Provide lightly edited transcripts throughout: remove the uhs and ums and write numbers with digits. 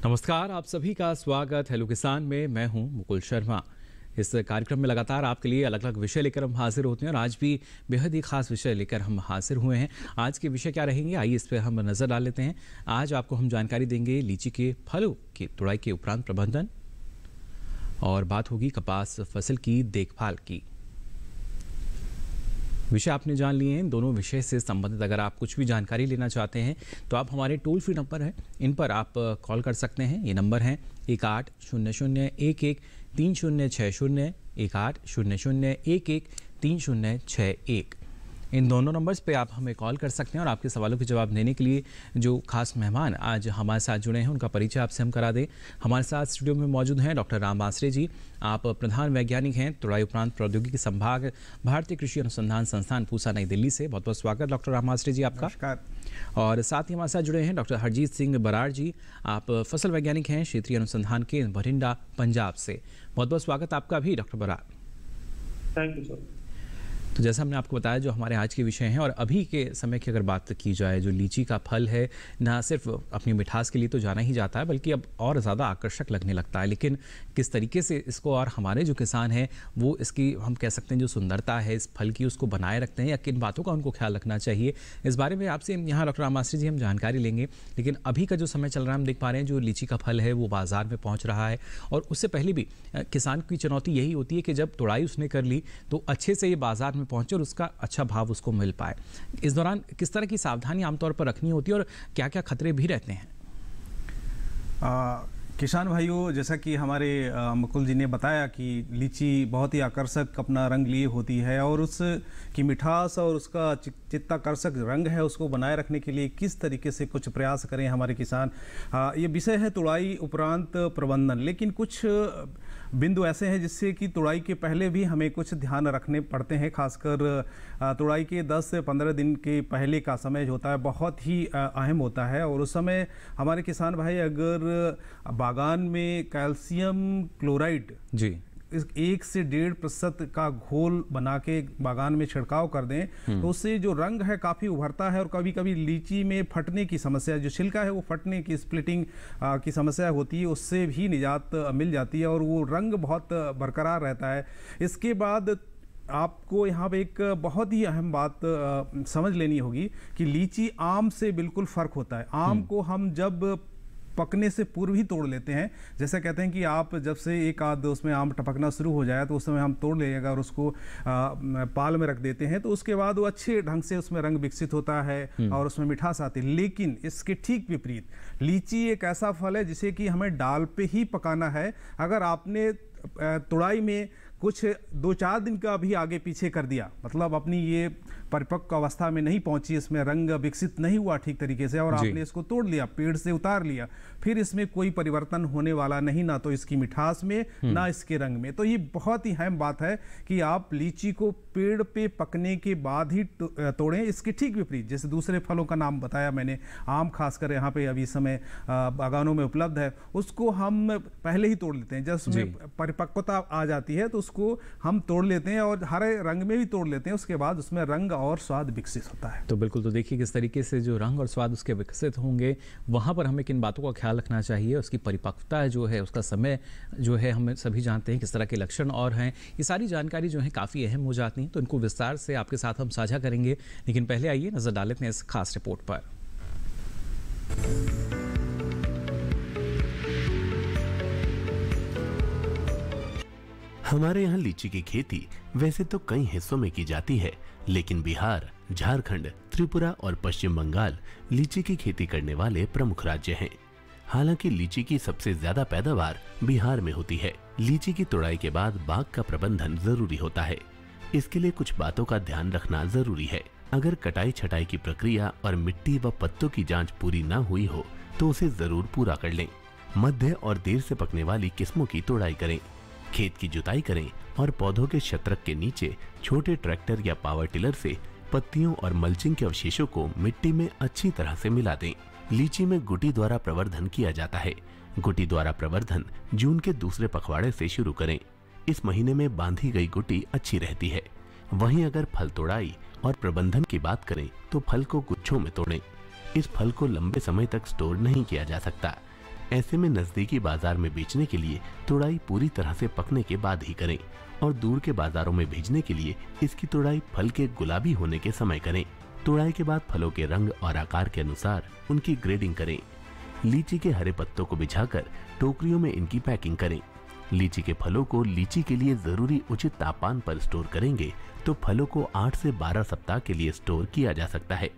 नमस्कार, आप सभी का स्वागत हेलो किसान में। मैं हूं मुकुल शर्मा। इस कार्यक्रम में लगातार आपके लिए अलग अलग विषय लेकर हम हाजिर होते हैं और आज भी बेहद ही खास विषय लेकर हम हाजिर हुए हैं। आज के विषय क्या रहेंगे, आइए इस पर हम नज़र डाल लेते हैं। आज आपको हम जानकारी देंगे लीची के फलों की तुड़ाई के उपरांत प्रबंधन, और बात होगी कपास फसल की देखभाल की। विषय आपने जान लिए हैं। इन दोनों विषय से संबंधित अगर आप कुछ भी जानकारी लेना चाहते हैं तो आप हमारे टोल फ्री नंबर हैं, इन पर आप कॉल कर सकते हैं। ये नंबर हैं 1800113060, 1800113061। इन दोनों नंबर्स पे आप हमें कॉल कर सकते हैं और आपके सवालों के जवाब देने के लिए जो खास मेहमान आज हमारे साथ जुड़े हैं उनका परिचय आपसे हम करा दें। हमारे साथ स्टूडियो में मौजूद हैं डॉक्टर राम आसरे जी। आप प्रधान वैज्ञानिक हैं तुड़ाई उपरांत प्रौद्योगिकी संभाग, भारतीय कृषि अनुसंधान संस्थान, पूसा, नई दिल्ली से। बहुत बहुत स्वागत डॉक्टर राम आसरे जी आपका। नमस्कार। और साथ ही हमारे साथ जुड़े हैं डॉक्टर हरजीत सिंह बराड़ जी। आप फसल वैज्ञानिक हैं क्षेत्रीय अनुसंधान केंद्र भटिंडा, पंजाब से। बहुत बहुत स्वागत आपका भी doctor Brar. Thank you sir. तो जैसा हमने आपको बताया जो हमारे आज के विषय हैं, और अभी के समय की अगर बात की जाए, जो लीची का फल है ना सिर्फ अपनी मिठास के लिए तो जाना ही जाता है बल्कि अब और ज़्यादा आकर्षक लगने लगता है। लेकिन किस तरीके से इसको और हमारे जो किसान हैं वो इसकी हम कह सकते हैं जो सुंदरता है इस फल की उसको बनाए रखते हैं, या किन बातों का उनको ख्याल रखना चाहिए, इस बारे में आपसे यहाँ डॉक्टर राम आसरे जी हम जानकारी लेंगे। लेकिन अभी का जो समय चल रहा है हम देख पा रहे हैं जो लीची का फल है वो बाज़ार में पहुँच रहा है, और उससे पहले भी किसान की चुनौती यही होती है कि जब तुड़ाई उसने कर ली तो अच्छे से ये बाज़ार में पहुँचे और उसका अच्छा भाव उसको मिल पाए। इस दौरान किस तरह की सावधानी आमतौर पर रखनी होती है और क्या क्या खतरे भी रहते हैं? किसान भाइयों, जैसा कि हमारे मुकुल जी ने बताया कि लीची बहुत ही आकर्षक अपना रंग लिए होती है, और उस की मिठास और उसका चित्ताकर्षक रंग है उसको बनाए रखने के लिए किस तरीके से कुछ प्रयास करें हमारे किसान। ये विषय है तुड़ाई उपरांत प्रबंधन। लेकिन कुछ बिंदु ऐसे हैं जिससे कि तुड़ाई के पहले भी हमें कुछ ध्यान रखने पड़ते हैं। खासकर तुड़ाई के 10 से 15 दिन के पहले का समय जो होता है बहुत ही अहम होता है, और उस समय हमारे किसान भाई अगर बागान में कैल्शियम क्लोराइड जी 1 से 1.5% का घोल बना के बागान में छिड़काव कर दें तो उससे जो रंग है काफ़ी उभरता है, और कभी कभी लीची में फटने की समस्या, जो छिलका है वो फटने की, स्प्लिटिंग की समस्या होती है, उससे भी निजात मिल जाती है और वो रंग बहुत बरकरार रहता है। इसके बाद आपको यहाँ पे एक बहुत ही अहम बात समझ लेनी होगी कि लीची आम से बिल्कुल फ़र्क होता है। आम को हम जब पकने से पूर्व ही तोड़ लेते हैं, जैसा कहते हैं कि आप जब से एक आध उसमें आम टपकना शुरू हो जाए तो उस समय हम तोड़ लेगा और उसको पाल में रख देते हैं, तो उसके बाद वो अच्छे ढंग से उसमें रंग विकसित होता है और उसमें मिठास आती है। लेकिन इसके ठीक विपरीत लीची एक ऐसा फल है जिसे कि हमें डाल पे ही पकाना है। अगर आपने तुड़ाई में कुछ 2-4 दिन का भी आगे पीछे कर दिया, मतलब अपनी ये परिपक्व अवस्था में नहीं पहुंची, इसमें रंग विकसित नहीं हुआ ठीक तरीके से, और आपने इसको तोड़ लिया, पेड़ से उतार लिया, फिर इसमें कोई परिवर्तन होने वाला नहीं, ना तो इसकी मिठास में ना इसके रंग में। तो ये बहुत ही अहम बात है कि आप लीची को पेड़ पे पकने के बाद ही तोड़ें। इसके ठीक विपरीत जैसे दूसरे फलों का नाम बताया मैंने, आम खासकर यहाँ पे अभी समय बागानों में उपलब्ध है, उसको हम पहले ही तोड़ लेते हैं। जब उसमें परिपक्वता आ जाती है तो उसको हम तोड़ लेते हैं और हरे रंग में भी तोड़ लेते हैं, उसके बाद उसमें रंग और स्वाद विकसित होता है। तो बिल्कुल, तो देखिए किस तरीके से जो रंग और स्वाद उसके विकसित होंगे, वहाँ पर हमें किन बातों का ख्याल रखना चाहिए, उसकी परिपक्वता जो है, उसका समय जो है, हम सभी जानते हैं किस तरह के लक्षण और हैं। ये सारी जानकारी जो है काफ़ी अहम हो जाती हैं, तो इनको विस्तार से आपके साथ हम साझा करेंगे। लेकिन पहले आइए नजर डाल लेते हैं इस खास रिपोर्ट पर। हमारे यहाँ लीची की खेती वैसे तो कई हिस्सों में की जाती है, लेकिन बिहार, झारखंड, त्रिपुरा और पश्चिम बंगाल लीची की खेती करने वाले प्रमुख राज्य हैं। हालांकि लीची की सबसे ज्यादा पैदावार बिहार में होती है। लीची की तुड़ाई के बाद बाग का प्रबंधन जरूरी होता है। इसके लिए कुछ बातों का ध्यान रखना जरूरी है। अगर कटाई छटाई की प्रक्रिया और मिट्टी व पत्तों की जाँच पूरी न हुई हो तो उसे जरूर पूरा कर लें। मध्य और देर से पकने वाली किस्मों की तुड़ाई करें। खेत की जुताई करें और पौधों के शतरक के नीचे छोटे ट्रैक्टर या पावर टिलर से पत्तियों और मल्चिंग के अवशेषों को मिट्टी में अच्छी तरह से मिला दें। लीची में गुटी द्वारा प्रवर्धन किया जाता है। गुटी द्वारा प्रवर्धन जून के दूसरे पखवाड़े से शुरू करें। इस महीने में बांधी गई गुटी अच्छी रहती है। वहीं अगर फल तोड़ाई और प्रबंधन की बात करें तो फल को गुच्छों में तोड़ें। इस फल को लंबे समय तक स्टोर नहीं किया जा सकता। ऐसे में नजदीकी बाजार में बेचने के लिए तुड़ाई पूरी तरह से पकने के बाद ही करें और दूर के बाजारों में भेजने के लिए इसकी तुड़ाई फल के गुलाबी होने के समय करें। तुड़ाई के बाद फलों के रंग और आकार के अनुसार उनकी ग्रेडिंग करें। लीची के हरे पत्तों को बिछाकर टोकरियों में इनकी पैकिंग करें। लीची के फलों को लीची के लिए जरूरी उचित तापमान पर स्टोर करेंगे तो फलों को 8 से 12 सप्ताह के लिए स्टोर किया जा सकता है।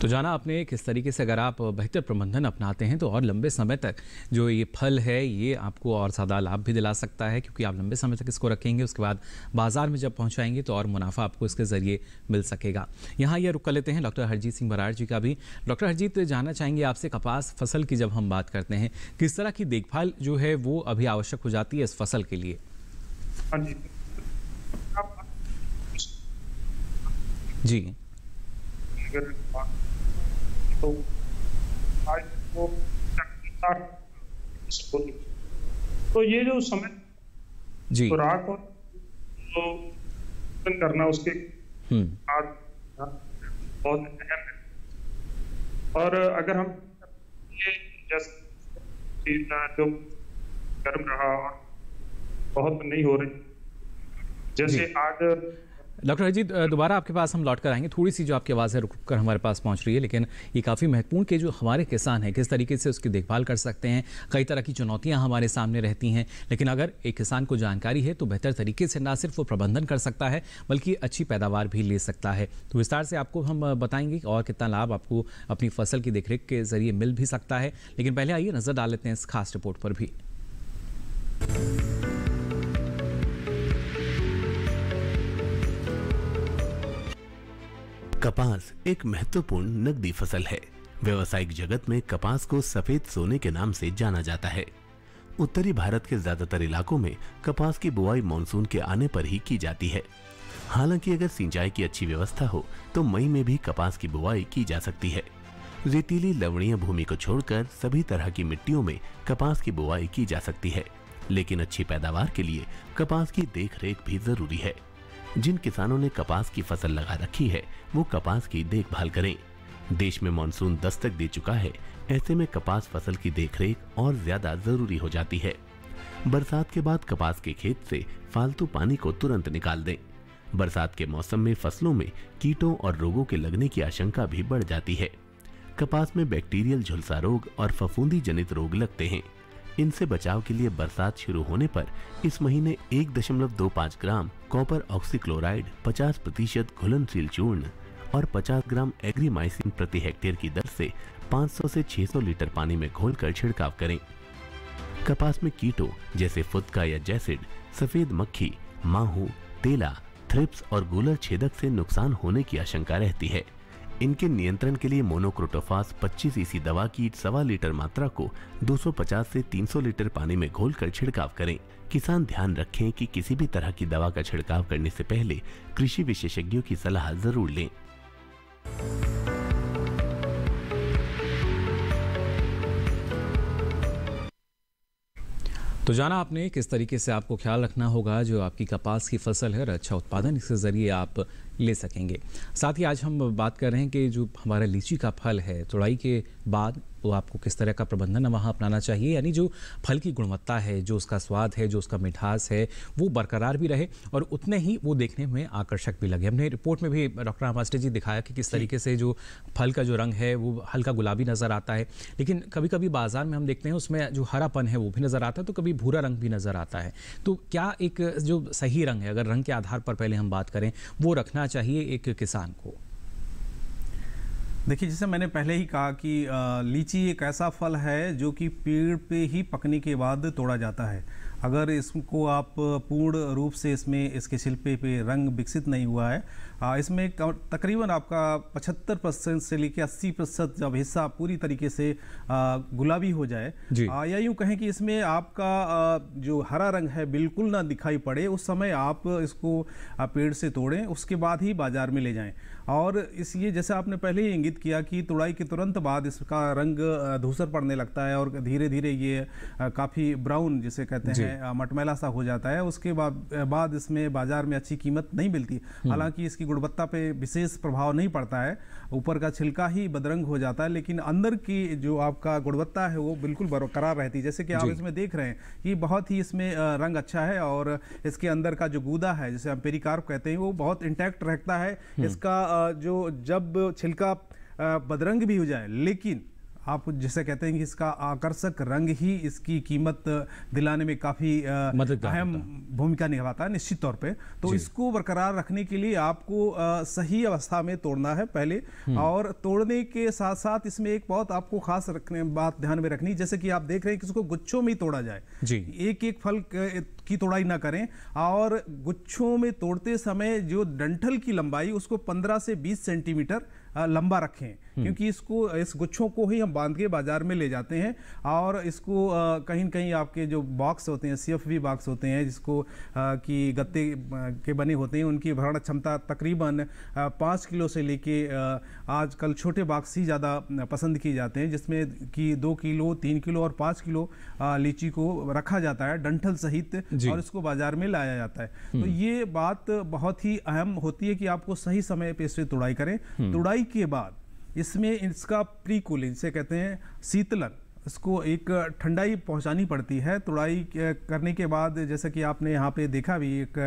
तो जाना आपने किस तरीके से अगर आप बेहतर प्रबंधन अपनाते हैं तो और लंबे समय तक जो ये फल है ये आपको और ज़्यादा लाभ भी दिला सकता है, क्योंकि आप लंबे समय तक इसको रखेंगे, उसके बाद बाजार में जब पहुंचाएंगे तो और मुनाफा आपको इसके ज़रिए मिल सकेगा। यहाँ ये रुक कर लेते हैं डॉक्टर हरजीत सिंह बराड़ जी का भी। डॉक्टर हरजीत, जानना चाहेंगे आपसे कपास फसल की जब हम बात करते हैं किस तरह की देखभाल जो है वो अभी आवश्यक हो जाती है इस फसल के लिए? जी, तो आज तो ये जो समय जी, खुराक और तो करना उसके बाद बहुत अहम है। और अगर हम ये जैसे जो गर्म रहा और बहुत नहीं हो रही, जैसे आज डॉक्टर हरजीत दोबारा आपके पास हम लौट कर आएंगे। थोड़ी सी जो आपकी आवाज़ है रुक कर हमारे पास पहुंच रही है, लेकिन ये काफ़ी महत्वपूर्ण कि जो हमारे किसान हैं किस तरीके से उसकी देखभाल कर सकते हैं। कई तरह की चुनौतियां हमारे सामने रहती हैं, लेकिन अगर एक किसान को जानकारी है तो बेहतर तरीके से ना सिर्फ वो प्रबंधन कर सकता है बल्कि अच्छी पैदावार भी ले सकता है। तो विस्तार से आपको हम बताएंगे और कितना लाभ आपको अपनी फसल की देखरेख के जरिए मिल भी सकता है, लेकिन पहले आइए नज़र डाल लेते हैं इस खास रिपोर्ट पर भी। कपास एक महत्वपूर्ण नकदी फसल है। व्यावसायिक जगत में कपास को सफेद सोने के नाम से जाना जाता है। उत्तरी भारत के ज्यादातर इलाकों में कपास की बुआई मानसून के आने पर ही की जाती है। हालांकि अगर सिंचाई की अच्छी व्यवस्था हो तो मई में भी कपास की बुआई की जा सकती है। रेतीली लवणीय भूमि को छोड़कर सभी तरह की मिट्टियों में कपास की बुआई की जा सकती है, लेकिन अच्छी पैदावार के लिए कपास की देखरेख भी जरूरी है। जिन किसानों ने कपास की फसल लगा रखी है वो कपास की देखभाल करें। देश में मानसून दस्तक दे चुका है, ऐसे में कपास फसल की देखरेख और ज्यादा जरूरी हो जाती है। बरसात के बाद कपास के खेत से फालतू पानी को तुरंत निकाल दें। बरसात के मौसम में फसलों में कीटों और रोगों के लगने की आशंका भी बढ़ जाती है। कपास में बैक्टीरियल झुलसा रोग और फफूंदी जनित रोग लगते हैं। इनसे बचाव के लिए बरसात शुरू होने पर इस महीने 1.25 ग्राम कॉपर ऑक्सीक्लोराइड, 50% घुलनशील चूर्ण और 50 ग्राम एग्रीमाइसिन प्रति हेक्टेयर की दर से 500 से 600 लीटर पानी में घोलकर छिड़काव करें। कपास में कीटों जैसे फुदका या जैसिड, सफेद मक्खी, माहू, तेला, थ्रिप्स और गूलर छेदक से नुकसान होने की आशंका रहती है। इनके नियंत्रण के लिए मोनोक्रोटोफास 25 ईसी दवा की 1.25 लीटर मात्रा को 250 से 300 लीटर पानी में घोलकर छिड़काव करें। किसान ध्यान रखें कि किसी भी तरह की दवा का छिड़काव करने से पहले कृषि विशेषज्ञों की सलाह जरूर लें। तो जाना आपने किस तरीके से आपको ख्याल रखना होगा जो आपकी कपास की फसल है और अच्छा उत्पादन इसके ज़रिए आप ले सकेंगे। साथ ही आज हम बात कर रहे हैं कि जो हमारा लीची का फल है तुड़ाई के बाद वो आपको किस तरह का प्रबंधन वहाँ अपनाना चाहिए, यानी जो फल की गुणवत्ता है, जो उसका स्वाद है, जो उसका मिठास है वो बरकरार भी रहे और उतने ही वो देखने में आकर्षक भी लगे। हमने रिपोर्ट में भी डॉक्टर रामास्टर जी दिखाया कि किस तरीके से जो फल का जो रंग है वो हल्का गुलाबी नज़र आता है, लेकिन कभी कभी बाजार में हम देखते हैं उसमें जो हरापन है वो भी नज़र आता है, तो कभी भूरा रंग भी नज़र आता है। तो क्या एक जो सही रंग है, अगर रंग के आधार पर पहले हम बात करें, वो रखना चाहिए एक किसान को? देखिए, जैसे मैंने पहले ही कहा कि लीची एक ऐसा फल है जो कि पेड़ पे ही पकने के बाद तोड़ा जाता है। अगर इसको आप पूर्ण रूप से इसमें इसके छिलके पे रंग विकसित नहीं हुआ है, इसमें तकरीबन आपका 75% से लेकर 80% जब हिस्सा पूरी तरीके से गुलाबी हो जाए, या यूँ कहें कि इसमें आपका जो हरा रंग है बिल्कुल ना दिखाई पड़े, उस समय आप इसको पेड़ से तोड़ें, उसके बाद ही बाजार में ले जाएं। और इस ये जैसे आपने पहले ही इंगित किया कि तुड़ाई के तुरंत बाद इसका रंग धूसर पड़ने लगता है और धीरे धीरे ये काफ़ी ब्राउन जिसे कहते हैं है, मटमैला सा हो जाता है। उसके बाद इसमें बाजार में अच्छी कीमत नहीं मिलती। हालांकि इसकी गुणवत्ता पे विशेष प्रभाव नहीं पड़ता है, ऊपर का छिलका ही बदरंग हो जाता है, लेकिन अंदर की जो आपका गुणवत्ता है वो बिल्कुल बरकरार रहती है। जैसे कि आप इसमें देख रहे हैं कि बहुत ही इसमें रंग अच्छा है और इसके अंदर का जो गूदा है, जिसे हम पेरिकार्प कहते हैं, वो बहुत इंटैक्ट रहता है। इसका जो जब छिलका बदरंग भी हो जाए, लेकिन आप जिसे कहते हैं कि इसका आकर्षक रंग ही इसकी कीमत दिलाने में काफ़ी अहम भूमिका निभाता है निश्चित तौर पे। तो इसको बरकरार रखने के लिए आपको सही अवस्था में तोड़ना है पहले, और तोड़ने के साथ साथ इसमें एक बहुत आपको खास बात ध्यान में रखनी, जैसे कि आप देख रहे हैं कि इसको गुच्छों में ही तोड़ा जाए, एक एक फल की तोड़ाई ना करें, और गुच्छों में तोड़ते समय जो डंठल की लंबाई उसको 15 से 20 सेंटीमीटर लंबा रखें, क्योंकि इस गुच्छों को ही हम बांध के बाजार में ले जाते हैं, और इसको कहीं न कहीं आपके जो बॉक्स होते हैं, CFV बॉक्स होते हैं, जिसको कि गत्ते के बने होते हैं, उनकी भरण क्षमता तकरीबन 5 किलो से लेके आजकल छोटे बॉक्स ही ज़्यादा पसंद किए जाते हैं, जिसमें कि 2 किलो, 3 किलो और 5 किलो लीची को रखा जाता है डंठल सहित, और इसको बाजार में लाया जाता है। तो ये बात बहुत ही अहम होती है कि आपको सही समय पे इससे तुड़ाई करें। तुड़ाई के बाद इसमें इसका प्री कूलिंग से कहते हैं शीतलन, इसको एक ठंडाई पहुंचानी पड़ती है। तुड़ाई करने के बाद, जैसे कि आपने यहाँ पे देखा भी, एक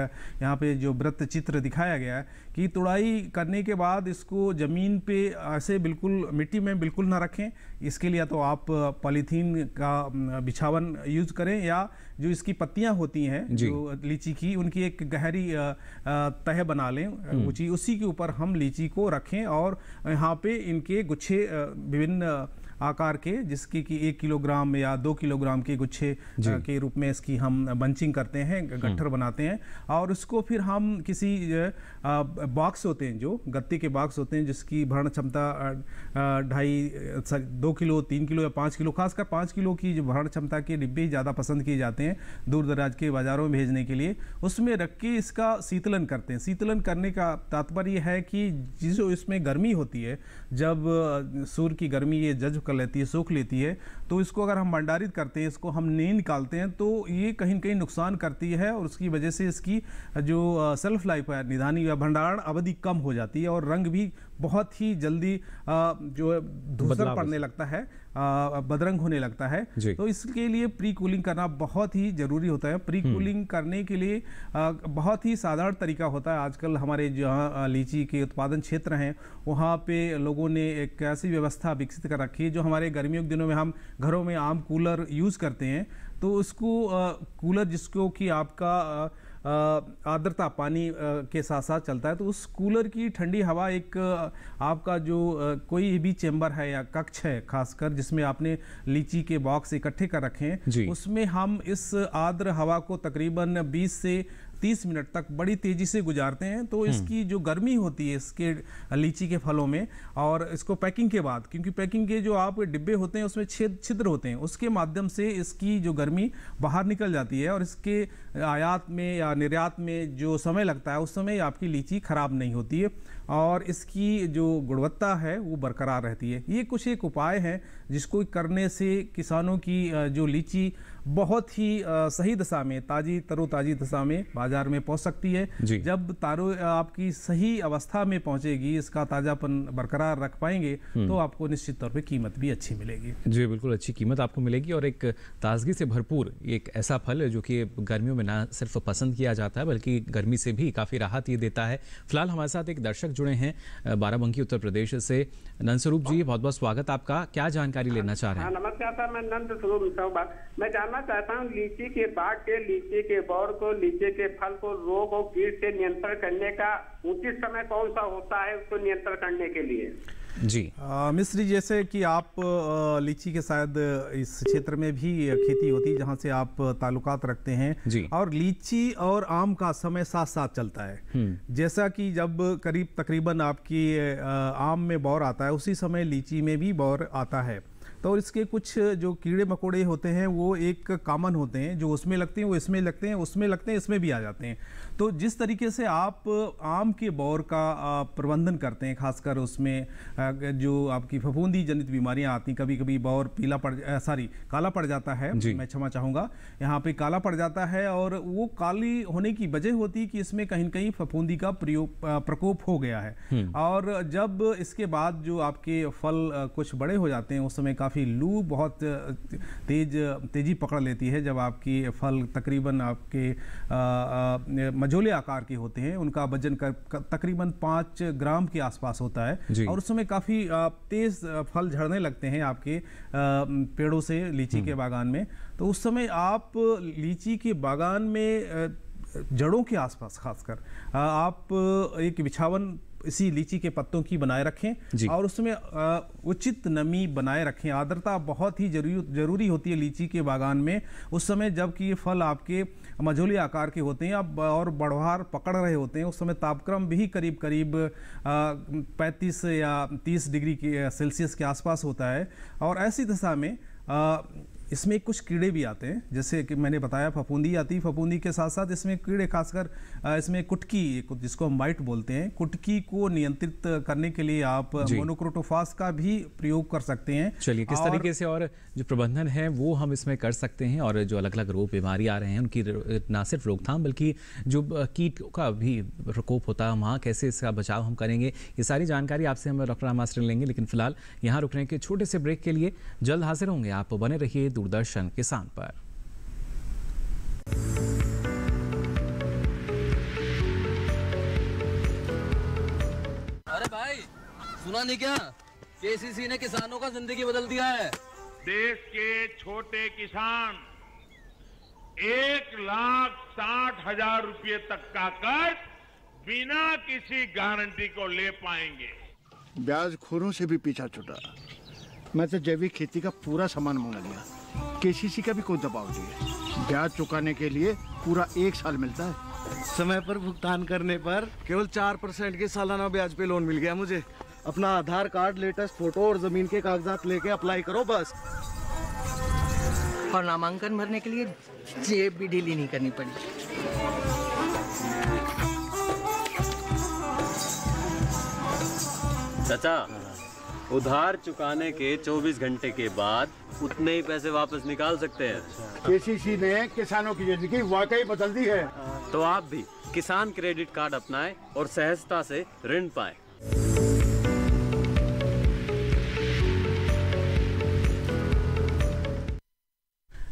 यहाँ पे जो वृत्त चित्र दिखाया गया है कि तुड़ाई करने के बाद इसको ज़मीन पे ऐसे बिल्कुल मिट्टी में बिल्कुल ना रखें। इसके लिए तो आप पॉलीथीन का बिछावन यूज करें, या जो इसकी पत्तियां होती हैं जो लीची की, उनकी एक गहरी तह बना लें ऊंची, उसी के ऊपर हम लीची को रखें, और यहाँ पे इनके गुच्छे विभिन्न आकार के, जिसकी कि 1 किलोग्राम या 2 किलोग्राम के गुच्छे के रूप में इसकी हम बंचिंग करते हैं, गट्ठर बनाते हैं, और उसको फिर हम किसी बॉक्स होते हैं, जो गत्ते के बॉक्स होते हैं, जिसकी भरण क्षमता 2 किलो, 3 किलो या 5 किलो, खासकर 5 किलो की जो भरण क्षमता के डिब्बे ज़्यादा पसंद किए जाते हैं दूर दराज के बाज़ारों में भेजने के लिए, उसमें रख के इसका शीतलन करते हैं। शीतलन करने का तात्पर्य है कि जो इसमें गर्मी होती है, जब सूर्य की गर्मी ये जज्ब कर लेती है, सोख लेती है, तो इसको अगर हम भंडारित करते हैं, इसको हम नहीं निकालते हैं, तो ये कहीं न कहीं नुकसान करती है, और उसकी वजह से इसकी जो सेल्फ लाइफ है, निधानी या भंडारण अवधि कम हो जाती है, और रंग भी बहुत ही जल्दी जो धूसर पड़ने लगता है, बदरंग होने लगता है। तो इसके लिए प्री कूलिंग करना बहुत ही जरूरी होता है। प्री कूलिंग करने के लिए बहुत ही साधारण तरीका होता है। आजकल हमारे जहाँ लीची के उत्पादन क्षेत्र हैं, वहाँ पे लोगों ने एक ऐसी व्यवस्था विकसित कर रखी है, जो हमारे गर्मियों के दिनों में हम घरों में आम कूलर यूज़ करते हैं, तो उसको कूलर जिसको कि आपका आर्द्रता पानी के साथ साथ चलता है, तो उस कूलर की ठंडी हवा एक आपका जो कोई भी चेंबर है या कक्ष है, खासकर जिसमें आपने लीची के बॉक्स इकट्ठे कर रखे हैं, उसमें हम इस आर्द्र हवा को तकरीबन 20 से 30 मिनट तक बड़ी तेजी से गुजारते हैं। तो इसकी जो गर्मी होती है इसके लीची के फलों में, और इसको पैकिंग के बाद, क्योंकि पैकिंग के जो आप डिब्बे होते हैं उसमें छिद्र होते हैं, उसके माध्यम से इसकी जो गर्मी बाहर निकल जाती है, और इसके आयात में या निर्यात में जो समय लगता है, उस समय आपकी लीची खराब नहीं होती है, और इसकी जो गुणवत्ता है वो बरकरार रहती है। ये कुछ एक उपाय हैं जिसको करने से किसानों की जो लीची बहुत ही सही दशा में, तरोताजी दशा में बाजार में पहुंच सकती है। जब आपकी सही अवस्था में पहुंचेगी, इसका ताजापन बरकरार रख पाएंगे, तो आपको निश्चित तौर पे कीमत भी अच्छी मिलेगी। जी बिल्कुल, अच्छी कीमत आपको मिलेगी, और एक ताजगी से भरपूर एक ऐसा फल है जो कि गर्मियों में ना सिर्फ पसंद किया जाता है, बल्कि गर्मी से भी काफ़ी राहत ये देता है। फिलहाल हमारे साथ एक दर्शक जुड़े हैं बाराबंकी उत्तर प्रदेश से। नंदस्वरूप जी, बहुत बहुत स्वागत आपका। क्या जानकारी लेना चाह रहे हैं? नमस्कार सर, मैं नंदस्वरूप मैं जानना चाहता हूँ, लीची के बाग के लीची के बौर को, लीची के फल को रोग और कीट से नियंत्रण करने का उचित समय कौन सा होता है उसको नियंत्रण करने के लिए? जी मिश्री, जैसे कि आप लीची के शायद इस क्षेत्र में भी खेती होती है जहाँ से आप ताल्लुकात रखते हैं, और लीची और आम का समय साथ साथ चलता है। जैसा कि जब करीब तकरीबन आपकी आम में बौर आता है, उसी समय लीची में भी बौर आता है। तो इसके कुछ जो कीड़े मकोड़े होते हैं वो एक कॉमन होते हैं, जो उसमें लगते हैं वो इसमें लगते हैं, उसमें लगते हैं इसमें भी आ जाते हैं। तो जिस तरीके से आप आम के बौर का प्रबंधन करते हैं, खासकर उसमें जो आपकी फफूंदी जनित बीमारियां आती, कभी कभी बौर काला पड़ जाता है, मैं क्षमा चाहूँगा, यहाँ पे काला पड़ जाता है, और वो काली होने की वजह होती है कि इसमें कहीं न कहीं फफूंदी का प्रकोप हो गया है। और जब इसके बाद जो आपके फल कुछ बड़े हो जाते हैं, उस समय काफ़ी लू बहुत तेजी पकड़ लेती है। जब आपकी फल तकरीबन आपके मझोले आकार के होते हैं, उनका वजन तकरीबन 5 ग्राम के आसपास होता है, और उस समय काफ़ी तेज फल झड़ने लगते हैं आपके पेड़ों से लीची के बागान में। तो उस समय आप लीची के बागान में जड़ों के आसपास खासकर आप एक बिछावन इसी लीची के पत्तों की बनाए रखें, और उसमें उचित नमी बनाए रखें। आर्द्रता बहुत ही जरूरी होती है लीची के बागान में उस समय, जबकि ये फल आपके मझोले आकार के होते हैं अब और बढ़वार पकड़ रहे होते हैं। उस समय तापक्रम भी करीब 35 या 30 डिग्री सेल्सियस के आसपास होता है। और ऐसी दशा में इसमें कुछ कीड़े भी आते हैं, जैसे कि मैंने बताया फफूंदी आती है, फफूंदी के साथ साथ इसमें कीड़े, खासकर इसमें कुटकी, जिसको हम माइट बोलते हैं, कुटकी को नियंत्रित करने के लिए आप मोनोक्रोटोफास का भी प्रयोग कर सकते हैं। चलिए, किस तरीके से और जो प्रबंधन है वो हम इसमें कर सकते हैं, और जो अलग अलग रोग बीमारी आ रहे हैं उनकी ना सिर्फ रोकथाम बल्कि जो कीट का भी प्रकोप होता है वहाँ कैसे इसका बचाव हम करेंगे, ये सारी जानकारी आपसे हम डॉक्टर राम आश्रय लेंगे। लेकिन फिलहाल यहाँ रुकने के छोटे से ब्रेक के लिए जल्द हाजिर होंगे। आप बने रहिए दूरदर्शन किसान पर। अरे भाई, सुना नहीं क्या? केसीसी ने किसानों का जिंदगी बदल दिया है। देश के छोटे किसान 1,60,000 रुपए तक का कर्ज बिना किसी गारंटी को ले पाएंगे। ब्याज खोरों से भी पीछा छुटा। मैं तो जैविक खेती का पूरा सामान मंगा लिया, केसीसी का भी कोई दबाव नहीं है। ब्याज चुकाने के लिए पूरा 1 साल मिलता है। समय पर भुगतान करने पर केवल 4% के सालाना ब्याज पे लोन मिल गया मुझे। अपना आधार कार्ड, लेटेस्ट फोटो और जमीन के कागजात लेके अप्लाई करो बस। और नामांकन भरने के लिए जेब भी ढीली नहीं करनी पड़ी। चाचा, उधार चुकाने के 24 घंटे के बाद उतने ही पैसे वापस निकाल सकते हैं। केसीसी ने किसानों की जिंदगी वाकई बदल दी है। तो आप भी किसान क्रेडिट कार्ड अपनाएं और सहजता से ऋण पाएं।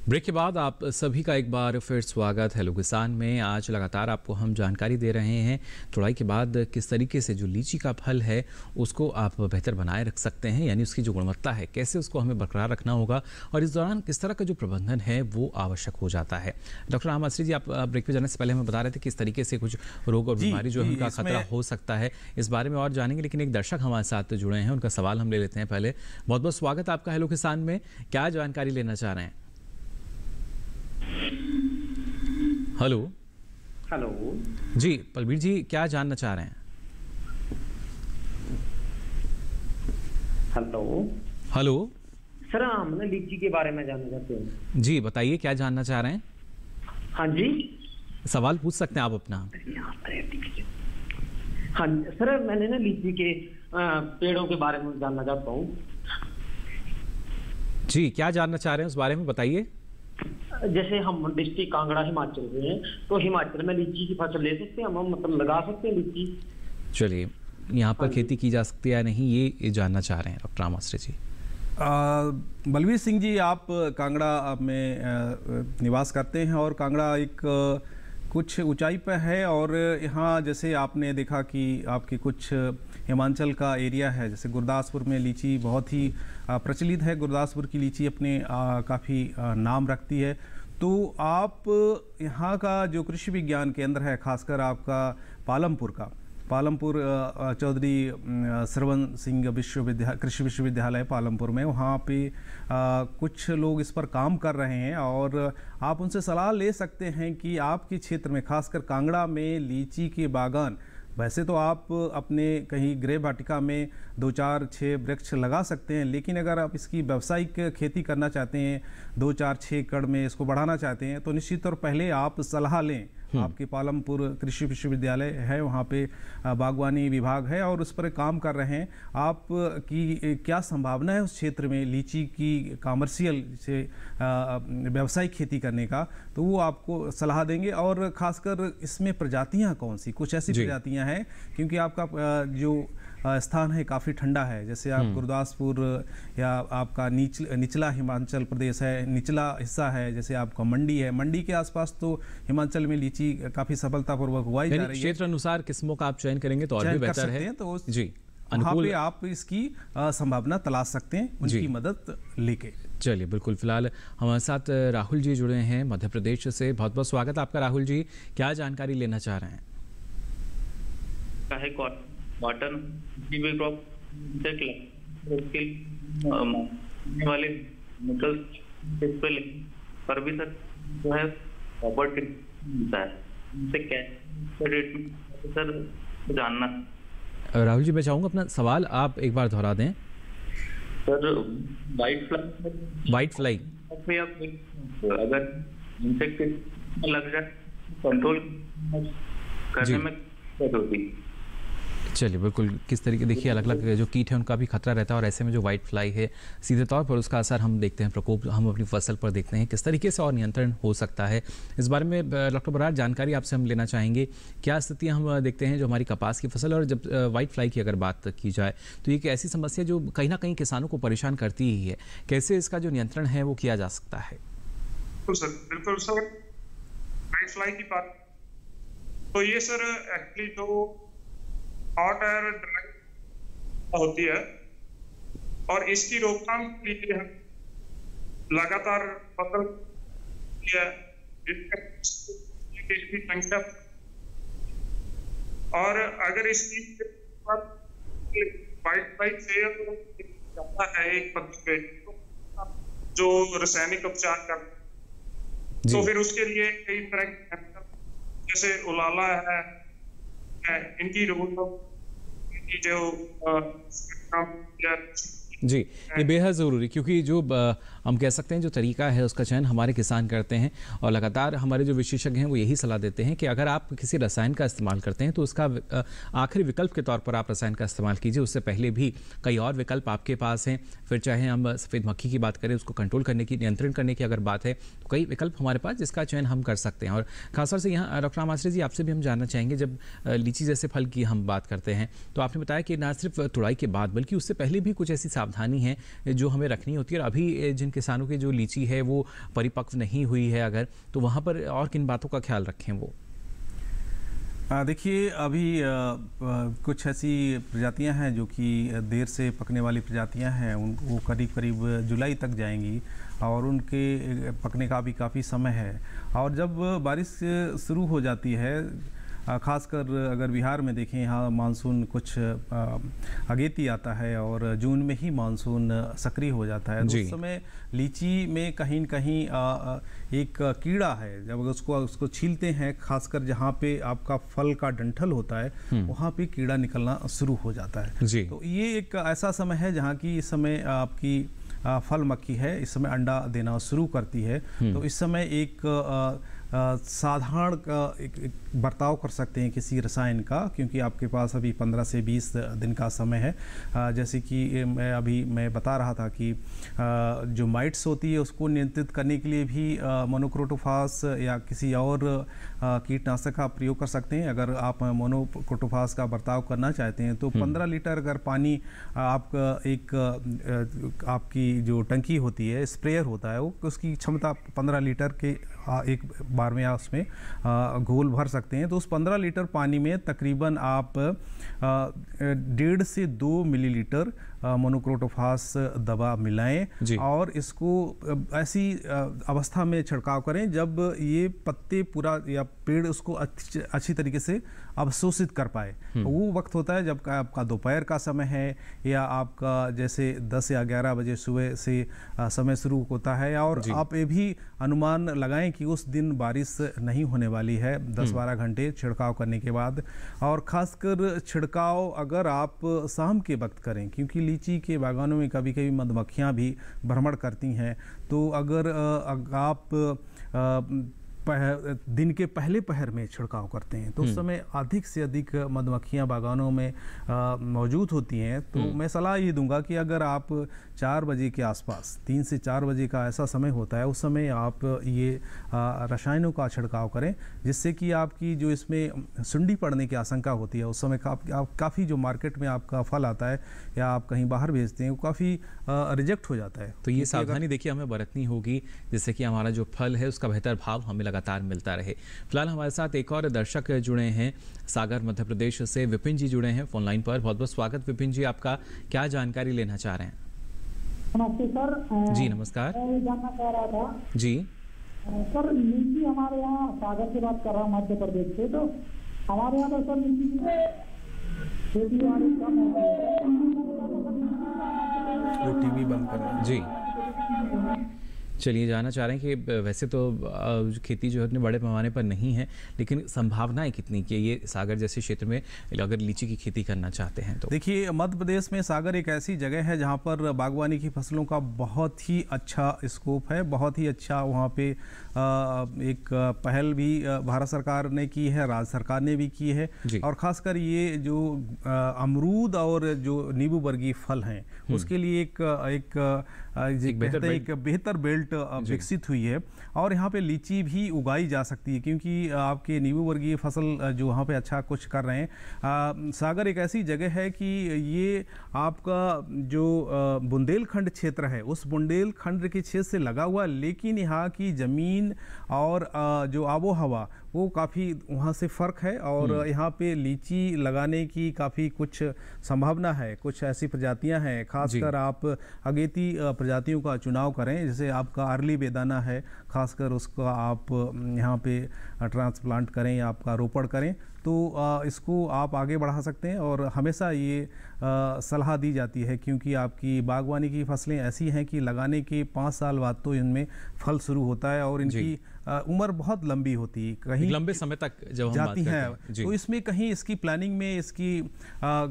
ब्रेक के बाद आप सभी का एक बार फिर स्वागत हेलो किसान में। आज लगातार आपको हम जानकारी दे रहे हैं तुड़ाई के बाद किस तरीके से जो लीची का फल है उसको आप बेहतर बनाए रख सकते हैं, यानी उसकी जो गुणवत्ता है कैसे उसको हमें बरकरार रखना होगा, और इस दौरान किस तरह का जो प्रबंधन है वो आवश्यक हो जाता है। डॉक्टर राम आश्रय जी, आप ब्रेक पे जाने से पहले हमें बता रहे थे किस तरीके से कुछ रोग और बीमारी जो है उनका खतरा हो सकता है, इस बारे में और जानेंगे। लेकिन एक दर्शक हमारे साथ जुड़े हैं, उनका सवाल हम ले लेते हैं पहले। बहुत बहुत स्वागत आपका हेलो किसान में। क्या जानकारी लेना चाह रहे हैं? हेलो हेलो जी, बलबीर जी क्या जानना चाह रहे हैं? हेलो हेलो सर, हम लीची के बारे में जानना चाहते हैं। जी बताइए, क्या जानना चाह रहे हैं? हाँ जी, सवाल पूछ सकते हैं आप अपना। हाँ सर, मैंने ना लीची के पेड़ों के बारे में जानना चाहता हूँ। जी, क्या जानना चाह रहे हैं उस बारे में बताइए। जैसे हम डिस्ट्रिक्ट कांगड़ा हिमाचल में हैं, तो हिमाचल में लीची की फसल ले सकते हैं हम मतलब लगा सकते हैं लीची? चलिए, यहाँ पर खेती की जा सकती है या नहीं ये जानना चाह रहे हैं डॉक्टर राम आश्रय जी। बलबीर सिंह जी, आप कांगड़ा में निवास करते हैं और कांगड़ा एक कुछ ऊंचाई पर है, और यहाँ जैसे आपने देखा कि आपके कुछ हिमाचल का एरिया है, जैसे गुरदासपुर में लीची बहुत ही प्रचलित है। गुरदासपुर की लीची अपने काफ़ी नाम रखती है। तो आप यहाँ का जो कृषि विज्ञान केंद्र है, खासकर आपका पालमपुर चौधरी श्रवण सिंह कृषि विश्वविद्यालय पालमपुर में, वहाँ पे कुछ लोग इस पर काम कर रहे हैं, और आप उनसे सलाह ले सकते हैं कि आपके क्षेत्र में खासकर कांगड़ा में लीची के बागान वैसे तो आप अपने कहीं गृह वाटिका में 2-4-6 वृक्ष लगा सकते हैं, लेकिन अगर आप इसकी व्यावसायिक खेती करना चाहते हैं, 2-4-6 एकड़ में इसको बढ़ाना चाहते हैं, तो निश्चित तौर पहले आप सलाह लें। आपके पालमपुर कृषि विश्वविद्यालय है, वहाँ पे बागवानी विभाग है और उस पर काम कर रहे हैं। आप की क्या संभावना है उस क्षेत्र में लीची की कमर्शियल से व्यावसायिक खेती करने का, तो वो आपको सलाह देंगे। और खासकर इसमें प्रजातियां कौन सी, कुछ ऐसी प्रजातियां हैं, क्योंकि आपका जो स्थान है काफ़ी ठंडा है, जैसे आप गुरदासपुर या आपका निचला हिमाचल प्रदेश है, निचला हिस्सा है, जैसे आपका मंडी है, मंडी के आसपास तो हिमाचल में लीची काफ़ी सफलतापूर्वक उगाई जा रही है। क्षेत्र अनुसार किस्मों का आप चयन करेंगे तो और भी बेहतर है, तो जी वहाँ पे आप इसकी संभावना तलाश सकते हैं, उनकी मदद लेके। चलिए, बिल्कुल। फिलहाल हमारे साथ राहुल जी जुड़े हैं मध्य प्रदेश से। बहुत बहुत स्वागत आपका राहुल जी, क्या जानकारी लेना चाह रहे हैं? कॉटन वाले पर भी सर जो है प्रॉपर्टी मिलता है, सर जानना। राहुल जी, मैं चाहूँगा अपना सवाल आप एक बार दोहरा दें। सर वाइट फ्लाई अगर इंसेक्ट लग जाए कंट्रोल करने में दिक्कत होती है। चलिए, बिल्कुल। किस तरीके, देखिए अलग अलग जो कीट है उनका भी खतरा रहता है और ऐसे में जो वाइट फ्लाई है सीधे तौर पर उसका असर हम देखते हैं, प्रकोप हम अपनी फसल पर देखते हैं, किस तरीके से और नियंत्रण हो सकता है, इस बारे में डॉक्टर बराड़ जानकारी आपसे हम लेना चाहेंगे। क्या स्थितियां हम देखते हैं जो हमारी कपास की फसल, और जब वाइट फ्लाई की अगर बात की जाए तो ये एक ऐसी समस्या जो कहीं ना कहीं किसानों को परेशान करती ही है, कैसे इसका जो नियंत्रण है वो किया जा सकता है? बिल्कुल सर, वाइट फ्लाई की बात तो ये सर एक्चुअली जो हॉट एयर ड्राई होती है और इसकी रोकथाम के लिए हम लगातार फसल इसकी संख्या, और अगर इसकी वाइट फ्लाई से जाता है एक पत्ती पे जो रासायनिक उपचार कर, तो फिर उसके लिए कई तरह के जैसे उलाला है, इनकी जो जी, ये बेहद ज़रूरी, क्योंकि जो हम कह सकते हैं जो तरीका है उसका चयन हमारे किसान करते हैं और लगातार हमारे जो विशेषज्ञ हैं वो यही सलाह देते हैं कि अगर आप किसी रसायन का इस्तेमाल करते हैं तो उसका आखिरी विकल्प के तौर पर आप रसायन का इस्तेमाल कीजिए, उससे पहले भी कई और विकल्प आपके पास हैं। फिर चाहे हम सफ़ेद मक्खी की बात करें, उसको कंट्रोल करने की, नियंत्रण करने की अगर बात है, तो कई विकल्प हमारे पास जिसका चयन हम कर सकते हैं। और खासतौर से यहाँ डॉक्टर आमाश्री जी, आपसे भी हम जानना चाहेंगे, जब लीची जैसे फल की हम बात करते हैं तो आपने बताया कि ना सिर्फ तुड़ाई के बाद बल्कि उससे पहले भी कुछ ऐसी सावधानी है जो हमें रखनी होती है। और अभी जिन किसानों की जो लीची है वो परिपक्व नहीं हुई है अगर, तो वहाँ पर और किन बातों का ख्याल रखें वो? देखिए, अभी कुछ ऐसी प्रजातियां हैं जो कि देर से पकने वाली प्रजातियां हैं, वो करीब करीब जुलाई तक जाएंगी और उनके पकने का भी काफ़ी समय है। और जब बारिश शुरू हो जाती है, खासकर अगर बिहार में देखें, यहाँ मानसून कुछ अगेती आता है और जून में ही मानसून सक्रिय हो जाता है, तो उस समय लीची में कहीं न कहीं एक कीड़ा है, जब उसको छीलते हैं, खासकर जहाँ पे आपका फल का डंठल होता है वहाँ पे कीड़ा निकलना शुरू हो जाता है। तो ये एक ऐसा समय है जहाँ की इस समय आपकी फल मक्खी है, इस समय अंडा देना शुरू करती है। तो इस समय एक साधारण एक बर्ताव कर सकते हैं किसी रसायन का, क्योंकि आपके पास अभी 15 से 20 दिन का समय है। जैसे कि मैं बता रहा था कि जो माइट्स होती है उसको नियंत्रित करने के लिए भी मोनोक्रोटोफास या किसी और कीटनाशक का प्रयोग कर सकते हैं। अगर आप मोनोक्रोटोफास का बर्ताव करना चाहते हैं तो 15 लीटर अगर पानी आपकी जो टंकी होती है, स्प्रेयर होता है, वो उसकी क्षमता 15 लीटर के एक बार में आप उसमें घोल भर सकते हैं। तो उस 15 लीटर पानी में तकरीबन आप 1.5 से 2 मिलीलीटर मोनोक्रोटोफास दवा मिलाएं और इसको ऐसी अवस्था में छिड़काव करें जब ये पत्ते पूरा या पेड़ उसको अच्छी तरीके से अवशोषित कर पाए। वो वक्त होता है जब आपका दोपहर का समय है या आपका जैसे 10 या 11 बजे सुबह से समय शुरू होता है, और आप ये भी अनुमान लगाएं कि उस दिन बारिश नहीं होने वाली है 10-12 घंटे छिड़काव करने के बाद। और खासकर छिड़काव अगर आप शाम के वक्त करें, क्योंकि लीची के बागानों में कभी कभी मधुमक्खियाँ भी भ्रमण करती हैं, तो अगर आप दिन के पहले पहर में छिड़काव करते हैं तो उस समय अधिक से अधिक मधुमक्खियां बागानों में मौजूद होती हैं। तो मैं सलाह ये दूंगा कि अगर आप 4 बजे के आसपास, 3 से 4 बजे का ऐसा समय होता है, उस समय आप ये रसायनों का छिड़काव करें, जिससे कि आपकी जो इसमें सुंडी पड़ने की आशंका होती है, उस समय काफ़ी जो मार्केट में आपका फल आता है या आप कहीं बाहर भेजते हैं वो काफ़ी रिजेक्ट हो जाता है। तो ये सावधानी देखिए हमें बरतनी होगी, जिससे कि हमारा जो फल है उसका बेहतर भाव हमें लगातार मिलता रहे। फिलहाल हमारे साथ एक और दर्शक जुड़े हैं सागर मध्य प्रदेश से, विपिन जी जुड़े हैं फोन लाइन पर। बहुत बहुत स्वागत विपिन जी, आपका क्या जानकारी लेना चाह रहे हैं? नमस्ते सर। जी नमस्कार। मैं जानना चाह रहा था जी सर, लीची हमारे यहाँ, सागर की बात कर रहा हूँ मध्य प्रदेश से, तो हमारे यहाँ तो सर लीची खेती बाड़ी कम हो गई है। वो टीवी बंद करना जी। चलिए जानना चाह रहे हैं कि वैसे तो खेती जो है उतने बड़े पैमाने पर नहीं है, लेकिन संभावनाएं कितनी कि ये सागर जैसे क्षेत्र में अगर लीची की खेती करना चाहते हैं तो? देखिए, मध्य प्रदेश में सागर एक ऐसी जगह है जहाँ पर बागवानी की फसलों का बहुत ही अच्छा स्कोप है, बहुत ही अच्छा। वहाँ पे एक पहल भी भारत सरकार ने की है, राज्य सरकार ने भी की है, और ख़ासकर ये जो अमरूद और जो नींबू वर्गीय फल हैं उसके लिए एक बेहतर बेल्ट विकसित हुई है, और यहाँ पे लीची भी उगाई जा सकती है, क्योंकि आपके नींबू वर्गीय फसल जो वहाँ पे अच्छा कुछ कर रहे हैं। सागर एक ऐसी जगह है कि ये आपका जो बुंदेलखंड क्षेत्र है, उस बुंदेलखंड के क्षेत्र से लगा हुआ, लेकिन यहाँ की ज़मीन और जो आबो हवा वो काफ़ी वहाँ से फ़र्क है, और यहाँ पे लीची लगाने की काफ़ी कुछ संभावना है। कुछ ऐसी प्रजातियाँ हैं, खासकर आप अगेती प्रजातियों का चुनाव करें, जैसे आपका अर्ली बेदाना है, खासकर उसका आप यहाँ पे ट्रांसप्लांट करें या आपका रोपण करें, तो इसको आप आगे बढ़ा सकते हैं। और हमेशा ये सलाह दी जाती है, क्योंकि आपकी बागवानी की फसलें ऐसी हैं कि लगाने के 5 साल बाद तो इनमें फल शुरू होता है, और इनकी उम्र बहुत लंबी होती है, कहीं लंबे समय तक जब जाती है। तो इसमें कहीं इसकी प्लानिंग में, इसकी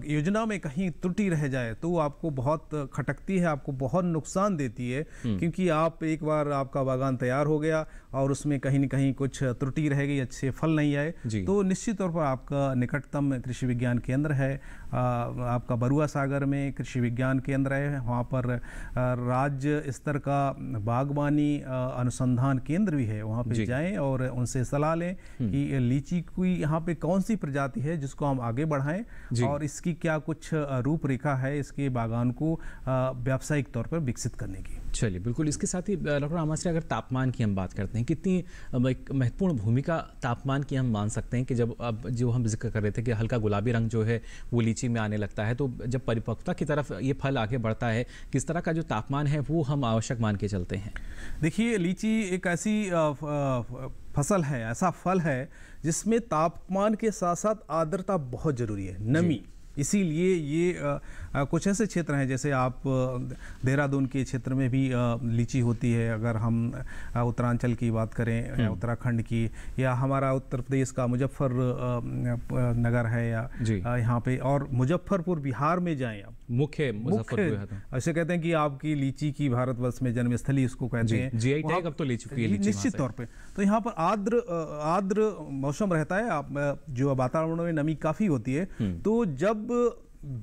योजना में कहीं त्रुटि रह जाए तो आपको बहुत खटकती है, आपको बहुत नुकसान देती है, क्योंकि आप एक बार आपका बागान तैयार हो गया और उसमें कहीं न कहीं कुछ त्रुटि रह गई, अच्छे फल नहीं आए, तो निश्चित तौर पर आपका निकटतम कृषि विज्ञान केंद्र है, आपका बरुआ सागर में कृषि विज्ञान केंद्र है, वहाँ पर राज्य स्तर का बागवानी अनुसंधान केंद्र भी है, वहाँ पे जाएं और उनसे सलाह लें कि लीची की यहाँ पे कौन सी प्रजाति है जिसको हम आगे बढ़ाएं, और इसकी क्या कुछ रूपरेखा है इसके बागान को व्यावसायिक तौर पर विकसित करने की। चलिए बिल्कुल। इसके साथ ही डॉक्टर आमाश्री, अगर तापमान की हम बात करते हैं, कितनी महत्वपूर्ण भूमिका तापमान की हम मान सकते हैं कि जब अब जो हम जिक्र कर रहे थे कि हल्का गुलाबी रंग जो है वो लीची में आने लगता है, तो जब परिपक्वता की तरफ ये फल आगे बढ़ता है, किस तरह का जो तापमान है वो हम आवश्यक मान के चलते हैं? देखिए, लीची एक ऐसी फसल है, ऐसा फल है जिसमें तापमान के साथ साथ आर्द्रता बहुत जरूरी है, नमी। इसीलिए ये कुछ ऐसे क्षेत्र हैं, जैसे आप देहरादून के क्षेत्र में भी लीची होती है, अगर हम उत्तरांचल की बात करें या उत्तराखंड की, या हमारा उत्तर प्रदेश का मुजफ्फर नगर है, या यहाँ पे, और मुजफ्फरपुर बिहार में जाएं आप, मुख्य ऐसे कहते हैं कि आपकी लीची की भारतवर्ष में जन्मस्थली इसको कहते हैं, जीआई टैग अब तो ले चुकी है लीची निश्चित तौर पे। तो यहाँ पर आर्द्र मौसम रहता है, आप जो वातावरण में नमी काफी होती है, तो जब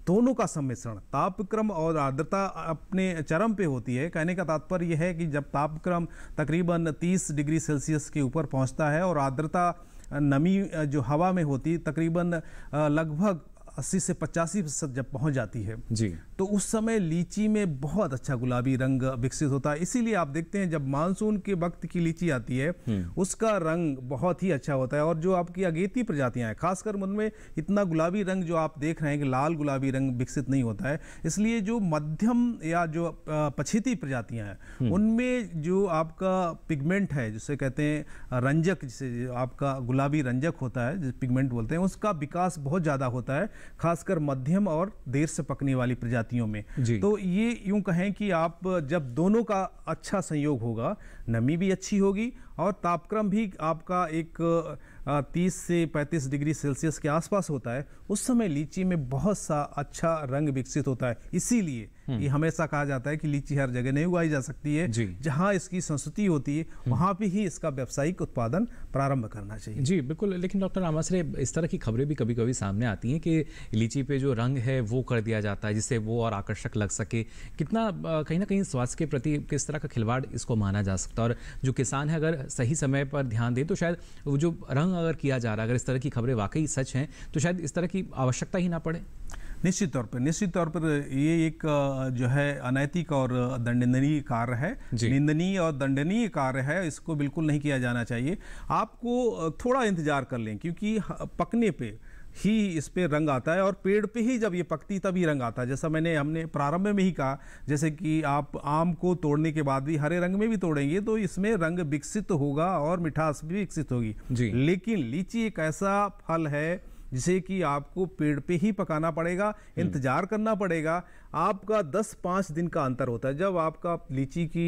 दोनों का सम्मिश्रण, तापक्रम और आर्द्रता अपने चरम पे होती है, कहने का तात्पर्य यह है कि जब तापक्रम तकरीबन 30 डिग्री सेल्सियस के ऊपर पहुंचता है और आर्द्रता नमी जो हवा में होती तकरीबन लगभग 80 से 85% जब पहुंच जाती है जी, तो उस समय लीची में बहुत अच्छा गुलाबी रंग विकसित होता है। इसीलिए आप देखते हैं जब मानसून के वक्त की लीची आती है उसका रंग बहुत ही अच्छा होता है। और जो आपकी अगेती प्रजातियां हैं खासकर उनमें इतना गुलाबी रंग जो आप देख रहे हैं कि लाल गुलाबी रंग विकसित नहीं होता है। इसलिए जो मध्यम या जो पछेती प्रजातियां हैं उनमें जो आपका पिगमेंट है जिसे कहते हैं रंजक, जिसे आपका गुलाबी रंजक होता है जिसे पिगमेंट बोलते हैं, उसका विकास बहुत ज़्यादा होता है खासकर मध्यम और देर से पकने वाली प्रजातियों में। तो ये यूं कहें कि आप जब दोनों का अच्छा संयोग होगा, नमी भी अच्छी होगी और तापक्रम भी आपका एक 30 से 35 डिग्री सेल्सियस के आसपास होता है, उस समय लीची में बहुत सा अच्छा रंग विकसित होता है। इसीलिए ये हमेशा कहा जाता है कि लीची हर जगह नहीं उगाई जा सकती है, जहां इसकी संस्कृति होती है वहां पे ही इसका व्यावसायिक उत्पादन प्रारंभ करना चाहिए। जी बिल्कुल। लेकिन डॉक्टर रामाश्रे, इस तरह की खबरें भी कभी कभी सामने आती हैं कि लीची पे जो रंग है वो कर दिया जाता है जिससे वो और आकर्षक लग सके। कितना कहीं ना कहीं स्वास्थ्य के प्रति किस तरह का खिलवाड़ इसको माना जा सकता है? और जो किसान है अगर सही समय पर ध्यान दे तो शायद वो जो रंग अगर किया जा रहा है, अगर इस तरह की खबरें वाकई सच हैं तो शायद इस तरह की आवश्यकता ही ना पड़े। निश्चित तौर पर ये एक जो है अनैतिक और दंडनीय कार्य है, निंदनीय और दंडनीय कार्य है। इसको बिल्कुल नहीं किया जाना चाहिए। आपको थोड़ा इंतजार कर लें क्योंकि पकने पे ही इस पे रंग आता है और पेड़ पे ही जब ये पकती तभी रंग आता है। जैसा हमने प्रारंभ में ही कहा, जैसे कि आप आम को तोड़ने के बाद भी हरे रंग में भी तोड़ेंगे तो इसमें रंग विकसित होगा और मिठास भी विकसित होगी। लेकिन लीची एक ऐसा फल है जिसे कि आपको पेड़ पे ही पकाना पड़ेगा, इंतजार करना पड़ेगा। आपका 10-5 दिन का अंतर होता है। जब आपका लीची की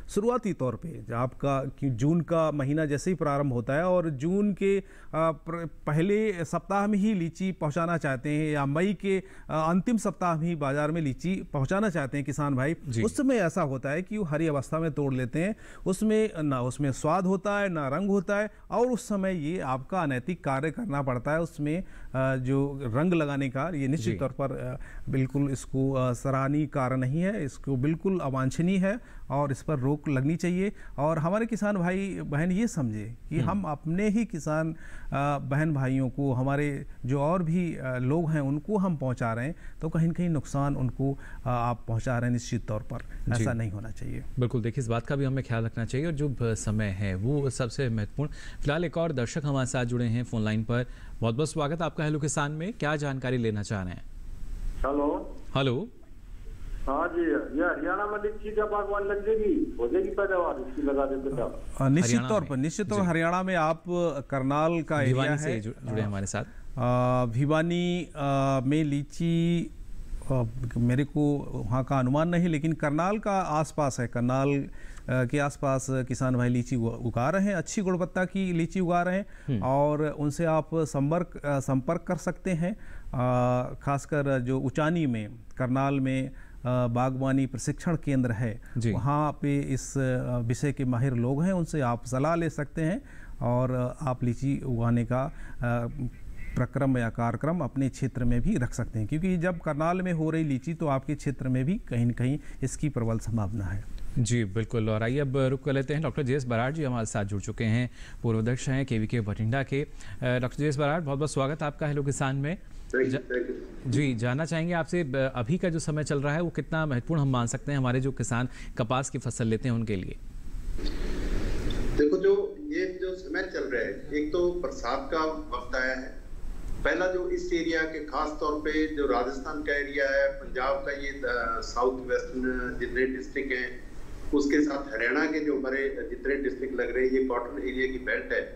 शुरुआती तौर पे जब आपका जून का महीना जैसे ही प्रारंभ होता है और जून के पहले सप्ताह में ही लीची पहुंचाना चाहते हैं या मई के अंतिम सप्ताह में ही बाजार में लीची पहुंचाना चाहते हैं किसान भाई, उस समय ऐसा होता है कि वो हरी अवस्था में तोड़ लेते हैं। उसमें स्वाद होता है ना रंग होता है और उस समय ये आपका अनैतिक कार्य करना पड़ता है। उसमें जो रंग लगाने का ये निश्चित तौर पर बिल्कुल इसको सराहनीय कार्य नहीं है, इसको बिल्कुल अवांछनीय है और इस पर रोक लगनी चाहिए। और हमारे किसान भाई बहन ये समझे कि हम अपने ही किसान बहन भाइयों को, हमारे जो और भी लोग हैं उनको हम पहुंचा रहे हैं तो कहीं न कहीं नुकसान उनको आप पहुंचा रहे हैं। निश्चित तौर पर ऐसा नहीं होना चाहिए। बिल्कुल, देखिए इस बात का भी हमें ख्याल रखना चाहिए और जो समय है वो सबसे महत्वपूर्ण। फिलहाल एक और दर्शक हमारे साथ जुड़े हैं फोन लाइन पर। बहुत बहुत स्वागत आपका हेलो किसान में। क्या जानकारी लेना चाह रहे हैं? हेलो। हाँ जी, ये हरियाणा में लीची का बागवान लग जाएगी, हो जाएगी पैदावार इसकी लगा देते तो? निश्चित तौर हरियाणा में आप करनाल का एरिया है, जुड़े हमारे साथ। भिवानी में लीची मेरे को वहाँ का अनुमान नहीं, लेकिन करनाल का आसपास है। करनाल के आसपास किसान भाई लीची उगा रहे हैं, अच्छी गुणवत्ता की लीची उगा रहे हैं और उनसे आप संपर्क कर सकते हैं। खासकर जो उचानी में करनाल में बागवानी प्रशिक्षण केंद्र है, वहाँ पे इस विषय के माहिर लोग हैं, उनसे आप सलाह ले सकते हैं और आप लीची उगाने का प्रक्रम या कार्यक्रम अपने क्षेत्र में भी रख सकते हैं। क्योंकि जब करनाल में हो रही लीची तो आपके क्षेत्र में भी कहीं न कहीं इसकी प्रबल संभावना है। जी बिल्कुल। और आइए अब रुक कर लेते हैं। डॉक्टर जे एस बराड़ जी हमारे साथ जुड़ चुके हैं, पूर्व अध्यक्ष हैं केवीके बठिंडा के। डॉक्टर जे एस बराड़, बहुत बहुत स्वागत आपका हेलो किसान में। जी, जानना चाहेंगे आपसे अभी का जो समय चल रहा है वो कितना महत्वपूर्ण हम मान सकते हैं हमारे जो किसान कपास की फसल लेते हैं उनके लिए? देखो, जो समय चल रहा है, एक तो बरसात का वक्त आया है। पहला जो इस एरिया के खास तौर पे जो राजस्थान का एरिया है, पंजाब का ये साउथ वेस्टर्न जितने डिस्ट्रिक्ट हैं, उसके साथ हरियाणा के जो हमारे जितने डिस्ट्रिक्ट लग रहे हैं, ये कॉटन एरिया की बेल्ट है।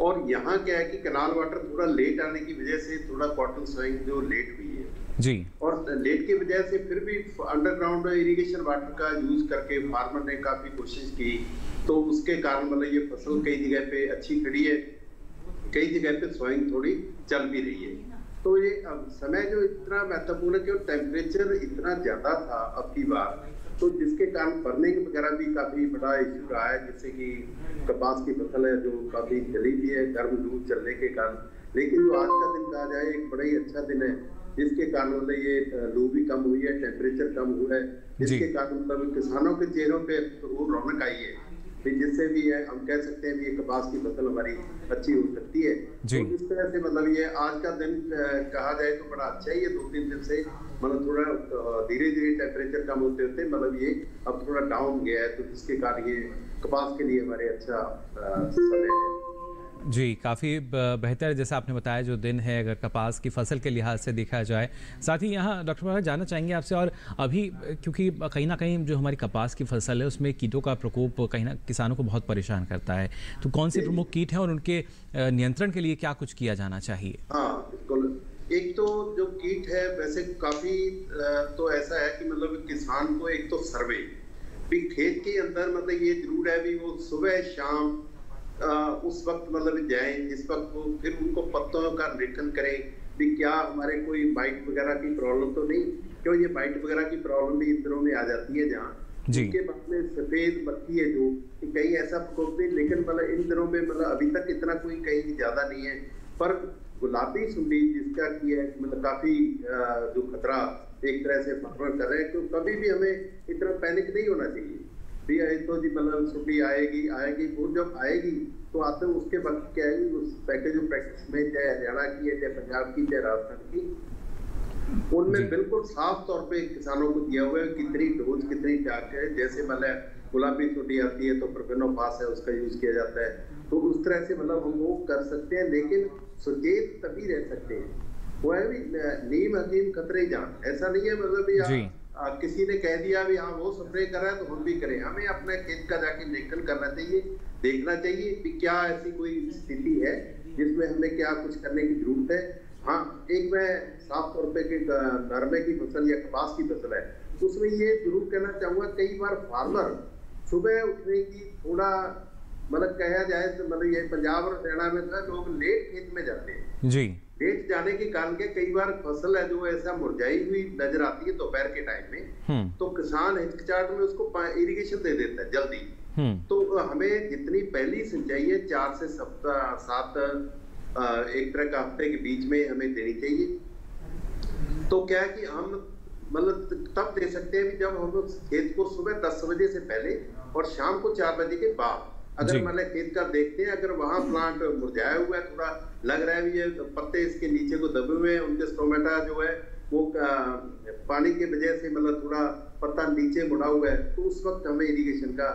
और यहाँ क्या है कि कैनाल वाटर थोड़ा लेट आने की वजह से थोड़ा कॉटन सोइंग जो लेट हुई है जी, और लेट की वजह से फिर भी अंडरग्राउंड इरिगेशन वाटर का यूज करके फार्मर ने काफी कोशिश की, तो उसके कारण मतलब ये फसल कई जगह पे अच्छी खड़ी है, कई जगह पे सोइंग थोड़ी चल भी रही है। तो ये समय जो इतना महत्वपूर्ण है कि टेम्परेचर इतना ज्यादा था अब की बार, तो जिसके कारण बर्निंग वगैरह भी काफी बड़ा इश्यू रहा है, जिससे कि कपास की फसल है जो काफी जली भी है गर्म लू चलने के कारण। लेकिन जो आज का दिन कहा जाए एक बड़ा ही अच्छा दिन है, जिसके कारण मतलब ये लू भी कम हुई है, टेम्परेचर कम हुआ है, जिसके कारण मतलब किसानों के चेहरों पे तो रौनक आई है। भी जिससे भी है हम कह सकते हैं भी ये कपास की फसल हमारी अच्छी हो सकती है। तो इस तरह से मतलब ये आज का दिन कहा जाए तो बड़ा अच्छा है। ये 2-3 दिन से मतलब थोड़ा धीरे धीरे टेम्परेचर कम होते होते मतलब ये अब थोड़ा डाउन गया है, तो जिसके कारण ये कपास के लिए हमारे अच्छा समय है। जी, काफ़ी बेहतर जैसा आपने बताया जो दिन है अगर कपास की फसल के लिहाज से देखा जाए। साथ ही यहाँ डॉक्टर बरार जानना चाहेंगे आपसे, और अभी क्योंकि कहीं ना कहीं जो हमारी कपास की फसल है उसमें कीटों का प्रकोप कहीं ना किसानों को बहुत परेशान करता है, तो कौन से प्रमुख कीट हैं और उनके नियंत्रण के लिए क्या कुछ किया जाना चाहिए? हाँ बिल्कुल, एक तो जो कीट है वैसे काफी तो ऐसा है कि मतलब किसान को एक तो सर्वे भी खेत के अंदर मतलब ये जरूर है भी वो सुबह शाम उस वक्त मतलब जाएं जिस वक्त वो फिर उनको पत्तों का निरीक्षण करें कि क्या हमारे कोई बाइट वगैरह की प्रॉब्लम तो नहीं, क्यों ये बाइट वगैरह की प्रॉब्लम भी इन दिनों में आ जाती है जहाँ उसके बाद में सफेद मक्खी है जो कहीं ऐसा प्रकोप नहीं, लेकिन मतलब इन दिनों में मतलब अभी तक इतना कोई कहीं ज्यादा नहीं है। पर गुलाबी सुंडी जिसका की है मतलब काफी जो खतरा एक तरह से फार्मर कर रहे हैं, तो कभी भी हमें इतना पैनिक नहीं होना चाहिए। तो जी मतलब सुंडी आएगी वो जब आएगी तो आते उसके वक्त क्या है उस पैकेज ऑफ प्रैक्टिस में चाहे हरियाणा की है चाहे पंजाब की चाहे राजस्थान की उनमें बिल्कुल साफ तौर पे किसानों को दिया हुआ है कितनी डोज कितनी टाक है। जैसे मतलब गुलाबी सुंडी आती है तो प्रोपेनोफास है उसका यूज किया जाता है, तो उस तरह से मतलब हम वो कर सकते हैं, लेकिन सचेत तभी रह सकते हैं। वो है भी नीम हकीम खतरे जान, ऐसा नहीं है मतलब किसी ने कह दिया भी हाँ वो स्प्रे कर रहा है तो हम भी करें। हमें अपने खेत का जाके निरीक्षण करना चाहिए, देखना चाहिए कि क्या ऐसी कोई स्थिति है जिसमें हमें क्या कुछ करने की जरूरत है। हाँ एक मैं साफ तौर पे नरमे की फसल या कपास की फसल है उसमें ये जरूर कहना चाहूंगा, कई बार फार्मर सुबह उठने की थोड़ा मतलब कहा जाए तो मतलब ये पंजाब और हरियाणा में तो लोग लेट खेत में जाते हैं जी। लेट जाने के कारण के कई बार फसल है जो ऐसा मुरझाई हुई नजर आती है दोपहर के टाइम में, तो किसान हिचकिचाहट में उसको इरिगेशन दे देता है जल्दी। तो हमें जितनी पहली सिंचाई है 4 से 7 एक तरह का हफ्ते के बीच में हमें देनी चाहिए। तो क्या है कि हम मतलब तब दे सकते हैं जब हम खेत को सुबह 10 बजे से पहले और शाम को 4 बजे के बाद अगर मतलब खेत का देखते हैं, अगर वहां प्लांट मुरझाया हुआ है थोड़ा लग रहा है ये पत्ते इसके नीचे को दबे हुए हैं, उनके स्टोमेटा जो है वो पानी की वजह से मतलब थोड़ा पत्ता नीचे मुड़ा हुआ है, तो उस वक्त हमें इरिगेशन का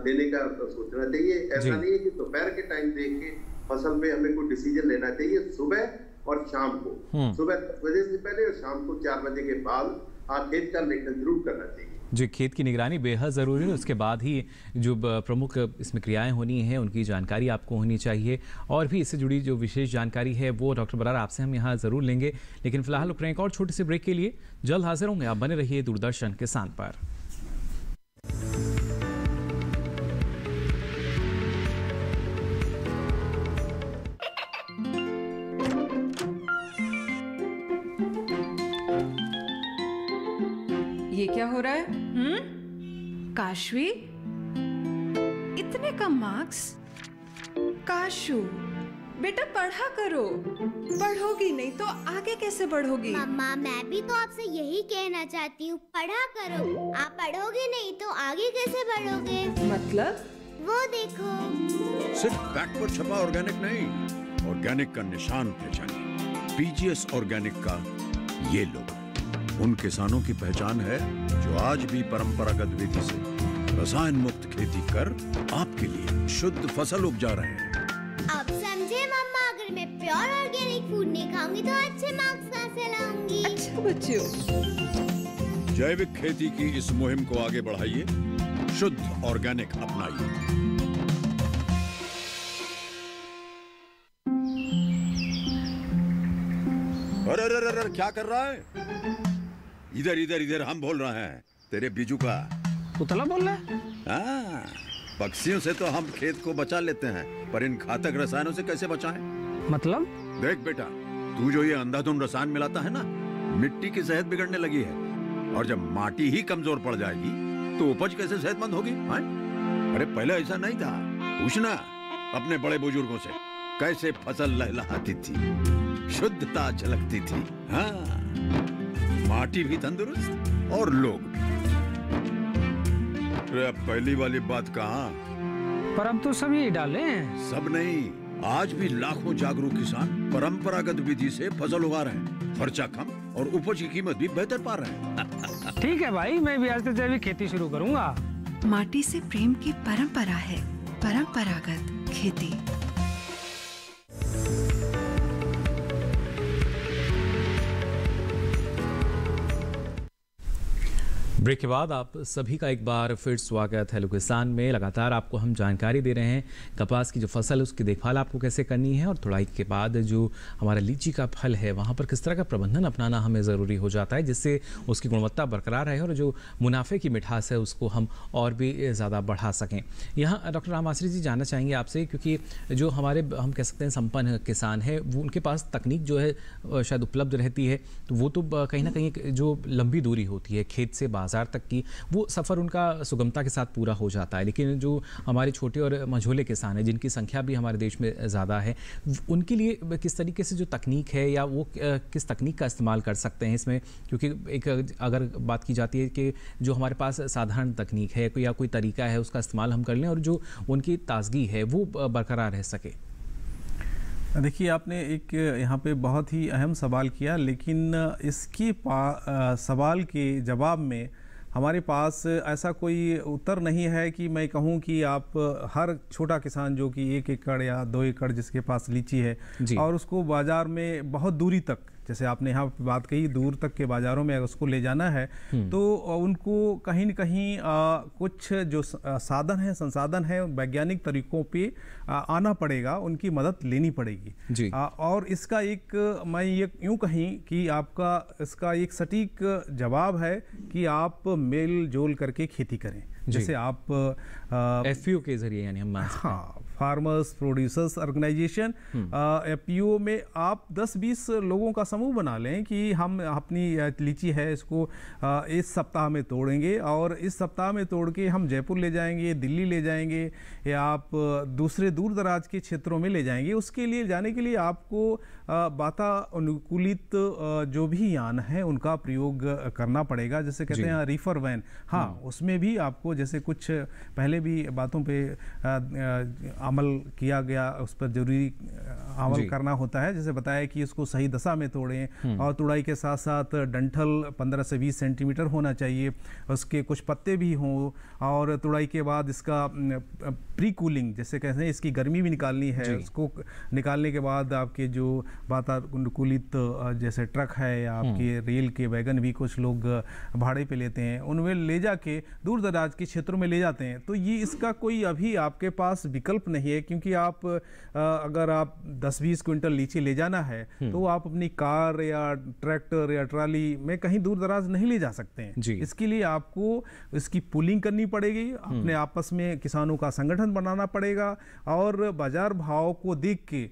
देने का सोचना चाहिए। ऐसा नहीं है कि दोपहर के टाइम देख के फसल पे हमें कोई डिसीजन लेना चाहिए। सुबह और शाम को, सुबह 10 बजे से पहले और शाम को 4 बजे के बाद खेत का निरीक्षण जरूर करना चाहिए। जी, खेत की निगरानी बेहद ज़रूरी है, उसके बाद ही जो प्रमुख इसमें क्रियाएं होनी हैं उनकी जानकारी आपको होनी चाहिए, और भी इससे जुड़ी जो विशेष जानकारी है वो डॉक्टर बरार आपसे हम यहाँ ज़रूर लेंगे। लेकिन फिलहाल रुक रहे हैं एक और छोटे से ब्रेक के लिए, जल्द हाजिर होंगे। आप बने रहिए दूरदर्शन किसान पर। ये क्या हो रहा है? काशवी, इतने कम मार्क्स? काशू बेटा पढ़ा करो, पढ़ोगी नहीं तो आगे कैसे बढ़ोगी? मम्मा मैं भी तो आपसे यही कहना चाहती हूँ, पढ़ा करो। आप पढ़ोगे नहीं तो आगे कैसे बढ़ोगे? मतलब? वो देखो, सिर्फ बैक पर छपा ऑर्गेनिक नहीं, ऑर्गेनिक का निशान पहचानिए। पीजीएस ऑर्गेनिक का ये लोगो उन किसानों की पहचान है जो आज भी परंपरागत विधि से रसायन मुक्त खेती कर आपके लिए शुद्ध फसल उपजा रहे हैं। अब समझे मम्मा, अगर मैं प्योर ऑर्गेनिक फूड नहीं खाऊंगी तो अच्छे मार्क्स कहाँ से लाऊंगी? अच्छा बच्चों, जैविक खेती की इस मुहिम को आगे बढ़ाइए, शुद्ध ऑर्गेनिक अपनाइए। अरे अरे अरे क्या कर रहा है? इधर इधर इधर, हम बोल रहे हैं तेरे बीजू का। उतला बोल रहा है? हाँ, पक्षियों से तो हम खेत को बचा लेते हैं, पर इन घातक रसायनों से कैसे बचाएं? मतलब? देख बेटा, तू जो ये अंधाधुंध रसायन मिलाता है ना, मिट्टी की सेहत बिगड़ने लगी है, और जब माटी ही कमजोर पड़ जाएगी तो उपज कैसे सेहतमंद होगी? हाँ? अरे पहले ऐसा नहीं था, पूछना अपने बड़े बुजुर्गों से, कैसे फसल लहलहाती थी, शुद्धता झलकती थी। हाँ, माटी भी तंदुरुस्त और लोग भी। अरे पहली वाली बात कहाँ, पर अब तो सभी डाले हैं। सब नहीं, आज भी लाखों जागरूक किसान परंपरागत विधि से फसल उगा रहे हैं। खर्चा कम और उपज की कीमत भी बेहतर पा रहे हैं। ठीक है भाई, मैं भी आज से जैविक खेती शुरू करूंगा। माटी से प्रेम की परंपरा है परंपरागत खेती। ब्रेक के बाद आप सभी का एक बार फिर स्वागत है हेलो किसान में। लगातार आपको हम जानकारी दे रहे हैं कपास की जो फसल है उसकी देखभाल आपको कैसे करनी है, और तुड़ाई के बाद जो हमारा लीची का फल है वहाँ पर किस तरह का प्रबंधन अपनाना हमें ज़रूरी हो जाता है जिससे उसकी गुणवत्ता बरकरार रहे और जो मुनाफे की मिठास है उसको हम और भी ज़्यादा बढ़ा सकें। यहाँ डॉक्टर राम आश्रित जी जानना चाहेंगे आपसे, क्योंकि जो हमारे हम कह सकते हैं संपन्न किसान है वो उनके पास तकनीक जो है शायद उपलब्ध रहती है, तो वो तो कहीं ना कहीं जो लंबी दूरी होती है खेत से बाजार तक की, वो सफ़र उनका सुगमता के साथ पूरा हो जाता है। लेकिन जो हमारे छोटे और मझोले किसान हैं जिनकी संख्या भी हमारे देश में ज़्यादा है, उनके लिए किस तरीके से जो तकनीक है या वो किस तकनीक का इस्तेमाल कर सकते हैं इसमें, क्योंकि एक अगर बात की जाती है कि जो हमारे पास साधारण तकनीक है या कोई तरीका है उसका इस्तेमाल हम कर लें और जो उनकी ताजगी है वो बरकरार रह सके। देखिए, आपने एक यहाँ पे बहुत ही अहम सवाल किया, लेकिन इसकी सवाल के जवाब में हमारे पास ऐसा कोई उत्तर नहीं है कि मैं कहूँ कि आप हर छोटा किसान जो कि 1 एकड़ या 2 एकड़ जिसके पास लीची है और उसको बाज़ार में बहुत दूरी तक, जैसे आपने यहाँ बात कही दूर तक के बाज़ारों में अगर उसको ले जाना है तो उनको कहीं न कहीं कुछ जो साधन है, संसाधन है, वैज्ञानिक तरीकों पे आना पड़ेगा, उनकी मदद लेनी पड़ेगी। और इसका एक मैं ये यूँ कहीं कि आपका इसका एक सटीक जवाब है कि आप मेल जोल करके खेती करें। जैसे आप FPO के जरिए, यानी हम फार्मर्स प्रोड्यूसर्स ऑर्गेनाइजेशन FPO में आप 10-20 लोगों का समूह बना लें कि हम अपनी लीची है इसको इस सप्ताह में तोड़ेंगे और इस सप्ताह में तोड़ के हम जयपुर ले जाएंगे, दिल्ली ले जाएंगे या आप दूसरे दूर दराज के क्षेत्रों में ले जाएंगे। उसके लिए जाने के लिए आपको वातानुकूलित जो भी यान है उनका प्रयोग करना पड़ेगा, जैसे कहते हैं रीफर वैन। हाँ, उसमें भी आपको जैसे कुछ पहले भी बातों पे अमल किया गया, उस पर जरूरी अमल करना होता है। जैसे बताया कि इसको सही दशा में तोड़ें और तुड़ाई के साथ साथ डंठल 15 से 20 सेंटीमीटर होना चाहिए, उसके कुछ पत्ते भी हों, और तुड़ाई के बाद इसका प्री कूलिंग जैसे कहते हैं इसकी गर्मी भी निकालनी है। उसको निकालने के बाद आपके जो वातानुकूलित जैसे ट्रक है या आपके रेल के वैगन भी कुछ लोग भाड़े पे लेते हैं, उनमें ले जाके दूर दराज के क्षेत्रों में ले जाते हैं। तो ये इसका कोई अभी आपके पास विकल्प नहीं है, क्योंकि आप अगर आप 10-20 क्विंटल लीची ले जाना है तो आप अपनी कार या ट्रैक्टर या ट्राली में कहीं दूर दराज नहीं ले जा सकते हैं। इसके लिए आपको इसकी पुलिंग करनी पड़ेगी, अपने आपस में किसानों का संगठन बनाना पड़ेगा और बाजार भाव को देख के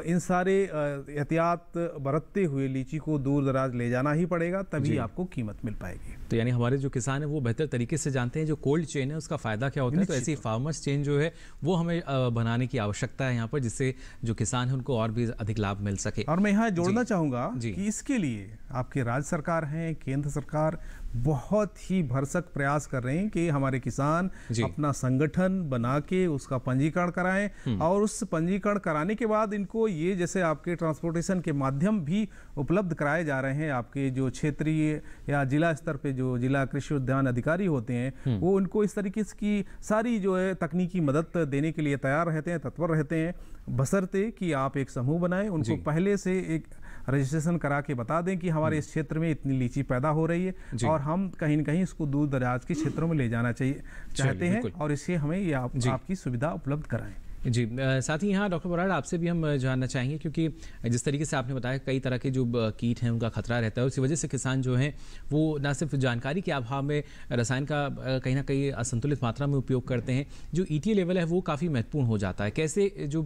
इन सारे एहतियात बरतते हुए लीची को दूर दराज ले जाना ही पड़ेगा, तभी आपको कीमत मिल पाएगी। तो यानी हमारे जो किसान है वो बेहतर तरीके से जानते हैं जो कोल्ड चेन है उसका फ़ायदा क्या होता है, तो ऐसी फार्मर्स चेन जो है वो हमें बनाने की आवश्यकता है यहाँ पर, जिससे जो किसान है उनको और भी अधिक लाभ मिल सके। और मैं यहाँ जोड़ना चाहूँगा कि इसके लिए आपकी राज्य सरकार है, केंद्र सरकार बहुत ही भरसक प्रयास कर रहे हैं कि हमारे किसान अपना संगठन बना के उसका पंजीकरण कराएं, और उस पंजीकरण कराने के बाद इनको ये जैसे आपके ट्रांसपोर्टेशन के माध्यम भी उपलब्ध कराए जा रहे हैं। आपके जो क्षेत्रीय या जिला स्तर पे जो जिला कृषि उद्यान अधिकारी होते हैं वो उनको इस तरीके की सारी जो है तकनीकी मदद देने के लिए तैयार रहते हैं, तत्पर रहते हैं, बशर्ते कि आप एक समूह बनाएं, उनको पहले से एक रजिस्ट्रेशन करा के बता दें कि हमारे इस क्षेत्र में इतनी लीची पैदा हो रही है और हम कहीं न कहीं इसको दूर दराज के क्षेत्रों में ले जाना चाहते हैं, और इससे हमें ये आपकी सुविधा उपलब्ध कराएं। जी, साथ ही यहाँ डॉक्टर बराड़ आपसे भी हम जानना चाहेंगे, क्योंकि जिस तरीके से आपने बताया कई तरह के जो कीट हैं उनका खतरा रहता है, उसी वजह से किसान जो हैं वो न सिर्फ जानकारी के अभाव में रसायन का कहीं ना कहीं असंतुलित मात्रा में उपयोग करते हैं। जो ETA लेवल है वो काफ़ी महत्वपूर्ण हो जाता है। कैसे जो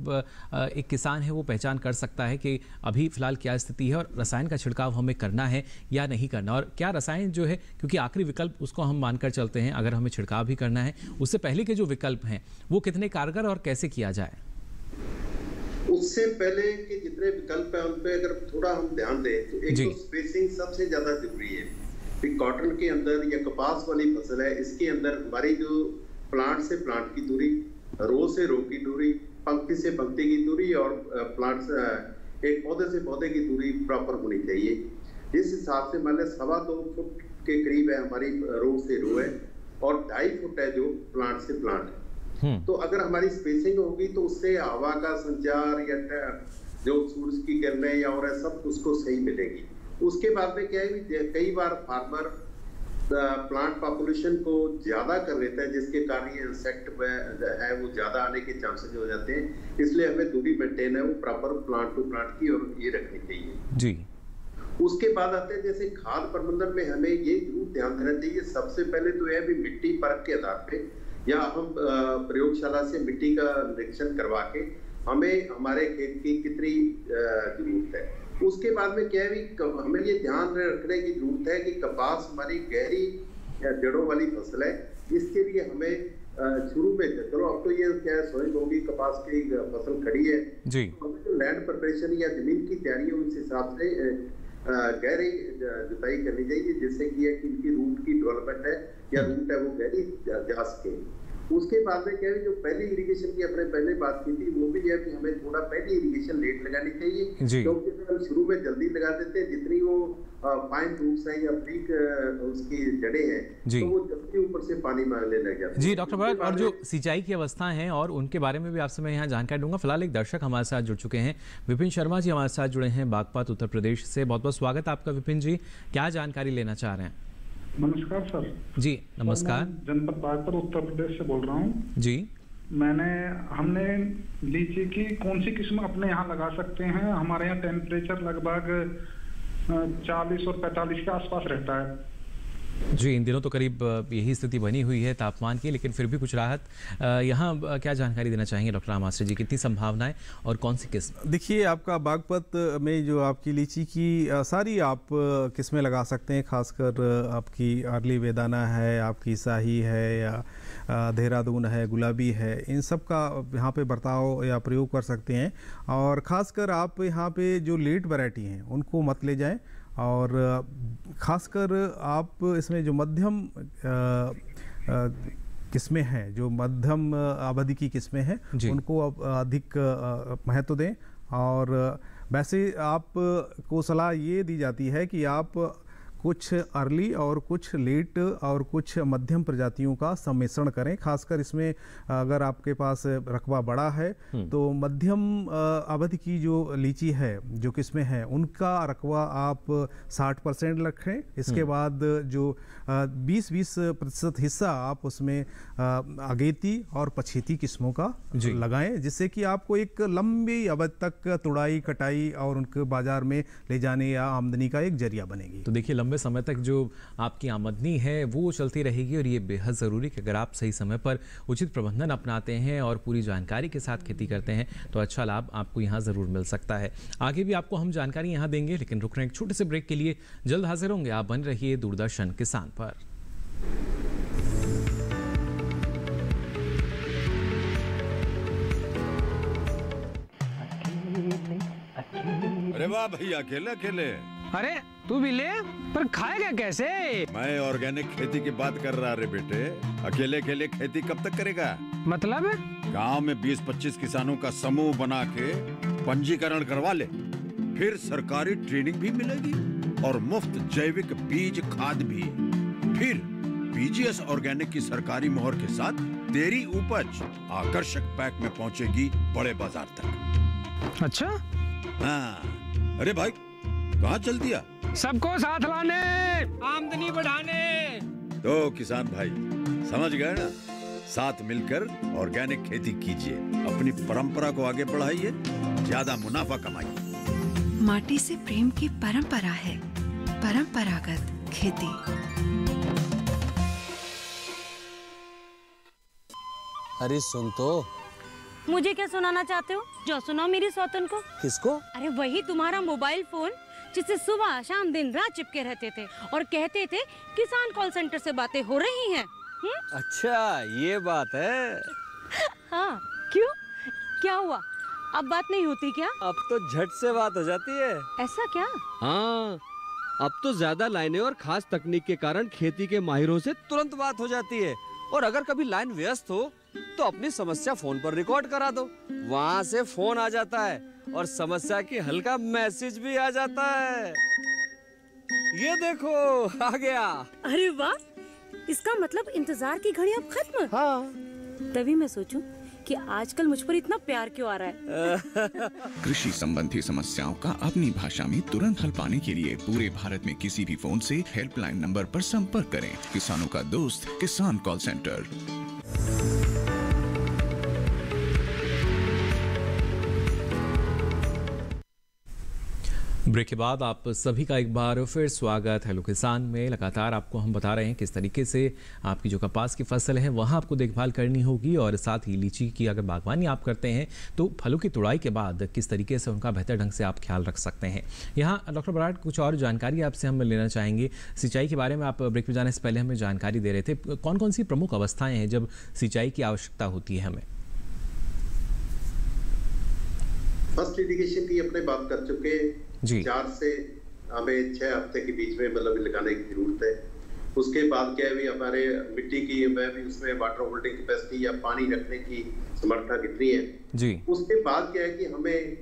एक किसान है वो पहचान कर सकता है कि अभी फ़िलहाल क्या स्थिति है और रसायन का छिड़काव हमें करना है या नहीं करना, और क्या रसायन जो है, क्योंकि आखिरी विकल्प उसको हम मानकर चलते हैं, अगर हमें छिड़काव भी करना है उससे पहले के जो विकल्प हैं वो कितने कारगर और कैसे किया जाए? उससे पहले के जितने विकल्प हैं उन पे अगर थोड़ा हम ध्यान दें तो एक तो स्पेसिंग सबसे ज्यादा जरूरी है। कॉटन के अंदर या कपास वाली फसल है, इसके अंदर हमारी जो प्लांट से प्लांट की दूरी रो से रो की दूरी, पंक्ति से पंक्ति की दूरी और प्लांट एक पौधे से पौधे की दूरी प्रॉपर होनी चाहिए। इस हिसाब से मान लें 2.25 फुट के करीब है हमारी रो से रो है और 2.5 फुट है जो प्लांट से प्लांट है। तो अगर हमारी स्पेसिंग होगी तो उससे हवा का संचार या जो सूरज की किरणें या और सब उसको सही मिलेगी। उसके बाद में क्या है, कई बार फार्मर प्लांट पॉपुलेशन को ज्यादा कर लेता है, जिसके कारण ये इंसेक्ट है वो ज्यादा आने के चांसेस हो जाते हैं। इसलिए हमें दूरी मेंटेन है वो प्रॉपर प्लांट टू प्लांट की और ये रखनी चाहिए जी। उसके बाद आते हैं जैसे खाद प्रबंधन में हमें ये जरूर ध्यान देना चाहिए। सबसे पहले तो यह भी मिट्टी परख के आधार पे या हम प्रयोगशाला से मिट्टी का निरीक्षण करवा के हमें हमारे खेत की कितनी जरूरत है। उसके बाद में क्या है, हमें ये ध्यान रखने की जरूरत है कि कपास हमारी गहरी जड़ों वाली फसल है। इसके लिए हमें शुरू में, चलो अब तो ये क्या है, सोइंग होगी, कपास की फसल खड़ी है जी, तो लैंड प्रिपरेशन या जमीन की तैयारी है उस हिसाब से गहरी जुताई करनी चाहिए, जिससे कि इनकी रूट की डेवलपमेंट है या रूट है वो गहरी जा सके। उसके बाद में क्या है, जो पहली इरिगेशन की अपने पहले बात की थी वो भी है कि हमें थोड़ा पहली इरिगेशन लेट लगानी चाहिए, क्योंकि अगर हम शुरू में जल्दी लगा देते हैं, जितनी वो फाइन रूट्स हैं या ब्रीक उसकी जड़ें हैं तो वो जल्दी ऊपर से पानी मांगने लग जाते हैं। जी डॉक्टर भरत, और जो सिंचाई की अवस्था है और उनके बारे में भी आपसे मैं यहाँ जानकारी दूंगा। फिलहाल एक दर्शक हमारे साथ जुड़ चुके हैं, विपिन शर्मा जी हमारे साथ जुड़े हैं बागपत उत्तर प्रदेश से। बहुत बहुत स्वागत है आपका विपिन जी, क्या जानकारी लेना चाह रहे हैं? नमस्कार सर। जी नमस्कार। जनपद बागपत उत्तर प्रदेश से बोल रहा हूँ जी। हमने लीची की कौन सी किस्म अपने यहाँ लगा सकते हैं? हमारे यहाँ टेम्परेचर लगभग 40 और 45 के आसपास रहता है जी। इन दिनों तो करीब यही स्थिति बनी हुई है तापमान की, लेकिन फिर भी कुछ राहत। यहाँ क्या जानकारी देना चाहेंगे डॉक्टर रामाश्री जी, कितनी संभावनाएं और कौन सी किस्म? देखिए, आपका बागपत में जो आपकी लीची की सारी आप किस्में लगा सकते हैं, खासकर आपकी अर्ली वेदाना है, आपकी शाही है या देहरादून है, गुलाबी है, इन सब का यहाँ पे बर्ताव या प्रयोग कर सकते हैं। और ख़ासकर आप यहाँ पे जो लेट वैरायटी हैं उनको मत ले जाएं, और ख़ासकर आप इसमें जो मध्यम किस्में हैं, जो मध्यम अवधि की किस्में हैं, उनको आप अधिक महत्व दें। और वैसे आपको सलाह ये दी जाती है कि आप कुछ अर्ली और कुछ लेट और कुछ मध्यम प्रजातियों का सम्मिश्रण करें। खासकर इसमें अगर आपके पास रकबा बड़ा है तो मध्यम अवधि की जो लीची है, जो किस्में हैं, उनका रकबा आप 60% रखें। इसके बाद जो 20% हिस्सा आप उसमें अगेती और पछेती किस्मों का लगाएं, जिससे कि आपको एक लंबी अवधि तक तुड़ाई कटाई और उनके बाजार में ले जाने या आमदनी का एक जरिया बनेगी। तो देखिए, लंबे समय तक जो आपकी आमदनी है वो चलती रहेगी, और ये बेहद ज़रूरी कि अगर आप सही समय पर उचित प्रबंधन अपनाते हैं और पूरी जानकारी के साथ खेती करते हैं तो अच्छा लाभ आपको यहाँ ज़रूर मिल सकता है। आगे भी आपको हम जानकारी यहाँ देंगे, लेकिन रुक रहे हैं एक छोटे से ब्रेक के लिए। जल्द हाजिर होंगे, आप बन रहिए दूरदर्शन किसान पर। अरे वाह भैया, अकेले अकेले। अरे तू भी ले, पर खाएगा कैसे? मैं ऑर्गेनिक खेती की बात कर रहा रे बेटे। अकेले अकेले खेती कब तक करेगा? मतलब गांव में 20-25 किसानों का समूह बना के पंजीकरण करवा ले, फिर सरकारी ट्रेनिंग भी मिलेगी और मुफ्त जैविक बीज खाद भी। फिर पीजीएस ऑर्गेनिक की सरकारी मोहर के साथ तेरी उपज आकर्षक पैक में पहुंचेगी बड़े बाजार तक। अच्छा? हाँ। अरे भाई, कहाँ चल दिया? सबको साथ लाने, आमदनी बढ़ाने। तो किसान भाई समझ गए ना? साथ मिलकर ऑर्गेनिक खेती कीजिए, अपनी परंपरा को आगे बढ़ाइए, ज्यादा मुनाफा कमाइए। माटी से प्रेम की परंपरा है परंपरागत खेती। अरे सुन तो। मुझे क्या सुनाना चाहते हो? जो सुनाओ मेरी सौतन को। किसको? अरे वही तुम्हारा मोबाइल फोन जिससे सुबह शाम दिन रात चिपके रहते थे और कहते थे किसान कॉल सेंटर से बातें हो रही हैं। अच्छा, ये बात है। हाँ, क्यों? क्या हुआ? अब बात नहीं होती क्या? अब तो झट से बात हो जाती है। ऐसा क्या? हाँ, अब तो ज्यादा लाइनें और खास तकनीक के कारण खेती के माहिरों से तुरंत बात हो जाती है। और अगर कभी लाइन व्यस्त हो तो तो अपनी समस्या फोन पर रिकॉर्ड करा दो, वहाँ से फोन आ जाता है और समस्या की हल का मैसेज भी आ जाता है। ये देखो आ गया। अरे वाह, इसका मतलब इंतजार की घड़ी अब खत्म। हाँ। तभी मैं सोचूं कि आजकल मुझ पर इतना प्यार क्यों आ रहा है। कृषि संबंधी समस्याओं का अपनी भाषा में तुरंत हल पाने के लिए पूरे भारत में किसी भी फोन से हेल्पलाइन नंबर पर संपर्क करें। किसानों का दोस्त किसान कॉल सेंटर। ब्रेक के बाद आप सभी का एक बार फिर स्वागत हेलो किसान में। लगातार आपको हम बता रहे हैं किस तरीके से आपकी जो कपास की फसल है वहाँ आपको देखभाल करनी होगी, और साथ ही लीची की अगर बागवानी आप करते हैं तो फलों की तुड़ाई के बाद किस तरीके से उनका बेहतर ढंग से आप ख्याल रख सकते हैं। यहाँ डॉक्टर बराड़ कुछ और जानकारी आपसे हम लेना चाहेंगे। सिंचाई के बारे में आप ब्रेक में जाने से पहले हमें जानकारी दे रहे थे, कौन कौन सी प्रमुख अवस्थाएँ हैं जब सिंचाई की आवश्यकता होती है हमें? फर्स्ट इरिगेशन की अपने बात कर चुके जी। 4 से हमें 6 हफ्ते के बीच में मतलब लगाने की जरूरत है। उसके बाद क्या है भी हमारे मिट्टी की भी उसमें वाटर होल्डिंग कैपेसिटी या पानी रखने की समर्था कितनी है जी। उसके बाद क्या है कि हमें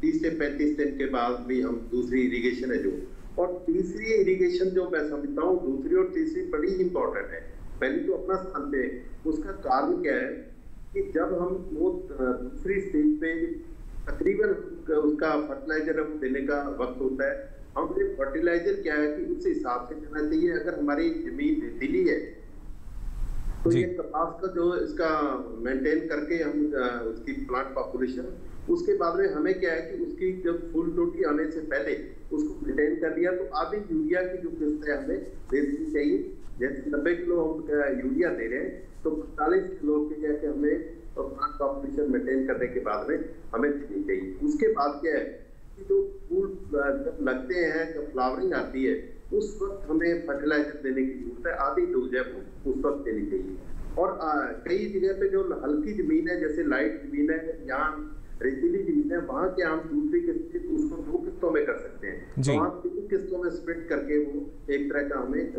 30 से 35 दिन के बाद भी हम दूसरी इरिगेशन है जो, और तीसरी इरिगेशन जो मैं समझता हूँ दूसरी और तीसरी बड़ी इंपॉर्टेंट है। पहली तो अपना स्थान पे, उसका कारण क्या है कि जब हम वो दूसरी स्टेज पे तकरीबन उसका फर्टिलाइजर हम देने का वक्त होता है, हमें फर्टिलाइजर क्या है कि उस हिसाब से देना चाहिए। अगर हमारी जमीन रेतीली है तो ये कपास का जो इसका मेंटेन करके हम उसकी प्लांट पॉपुलेशन, उसके बाद में हमें क्या है कि उसकी जब फुल टोटी आने से पहले उसको मेंटेन कर लिया तो आधी यूरिया की जो किस्त है हमें दे देनी चाहिए। जैसे 90 किलो हम यूरिया दे रहे हैं तो 45 किलो के जाके हमें प्लांट पॉपुलेशन मेंटेन करने के बाद में हमें देनी चाहिए। उसके बाद क्या है कि जो फूल जब लगते हैं, जब फ्लावरिंग आती है, उस वक्त हमें फर्टिलाइजर देने की जरूरत है। आधी डोज है वो उस वक्त देनी चाहिए। और कई जगह पे जो हल्की जमीन है, जैसे लाइट जमीन है, यहाँ रेतीली जमीन है, वहाँ के हम दूसरी किस्त उसको 2 किस्तों में कर सकते हैं। तो वहाँ 3 किस्तों में स्प्लिट करके वो एक तरह का हमें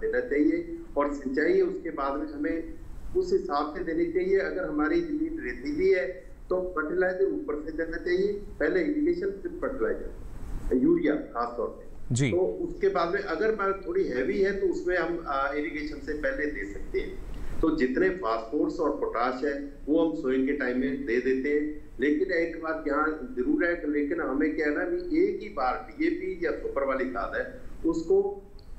देना चाहिए। और सिंचाई है उसके बाद में हमें उस हिसाब से देनी चाहिए। अगर हमारी जमीन रेतीली है तो फर्टिलाइजर ऊपर से देना चाहिए, पहले इरिगेशन फिर फर्टिलाइजर, यूरिया खास तौर पे जी। तो उसके बाद में अगर थोड़ी हैवी है तो उसमें हम इरिगेशन से पहले दे सकते हैं। तो जितने फास्फोरस और पोटाश है वो हम सोइंग के टाइम में दे देते हैं। लेकिन एक बात यहाँ जरूर है, लेकिन हमें क्या है ना कि एक ही बार DAP या सुपर वाली खाद है उसको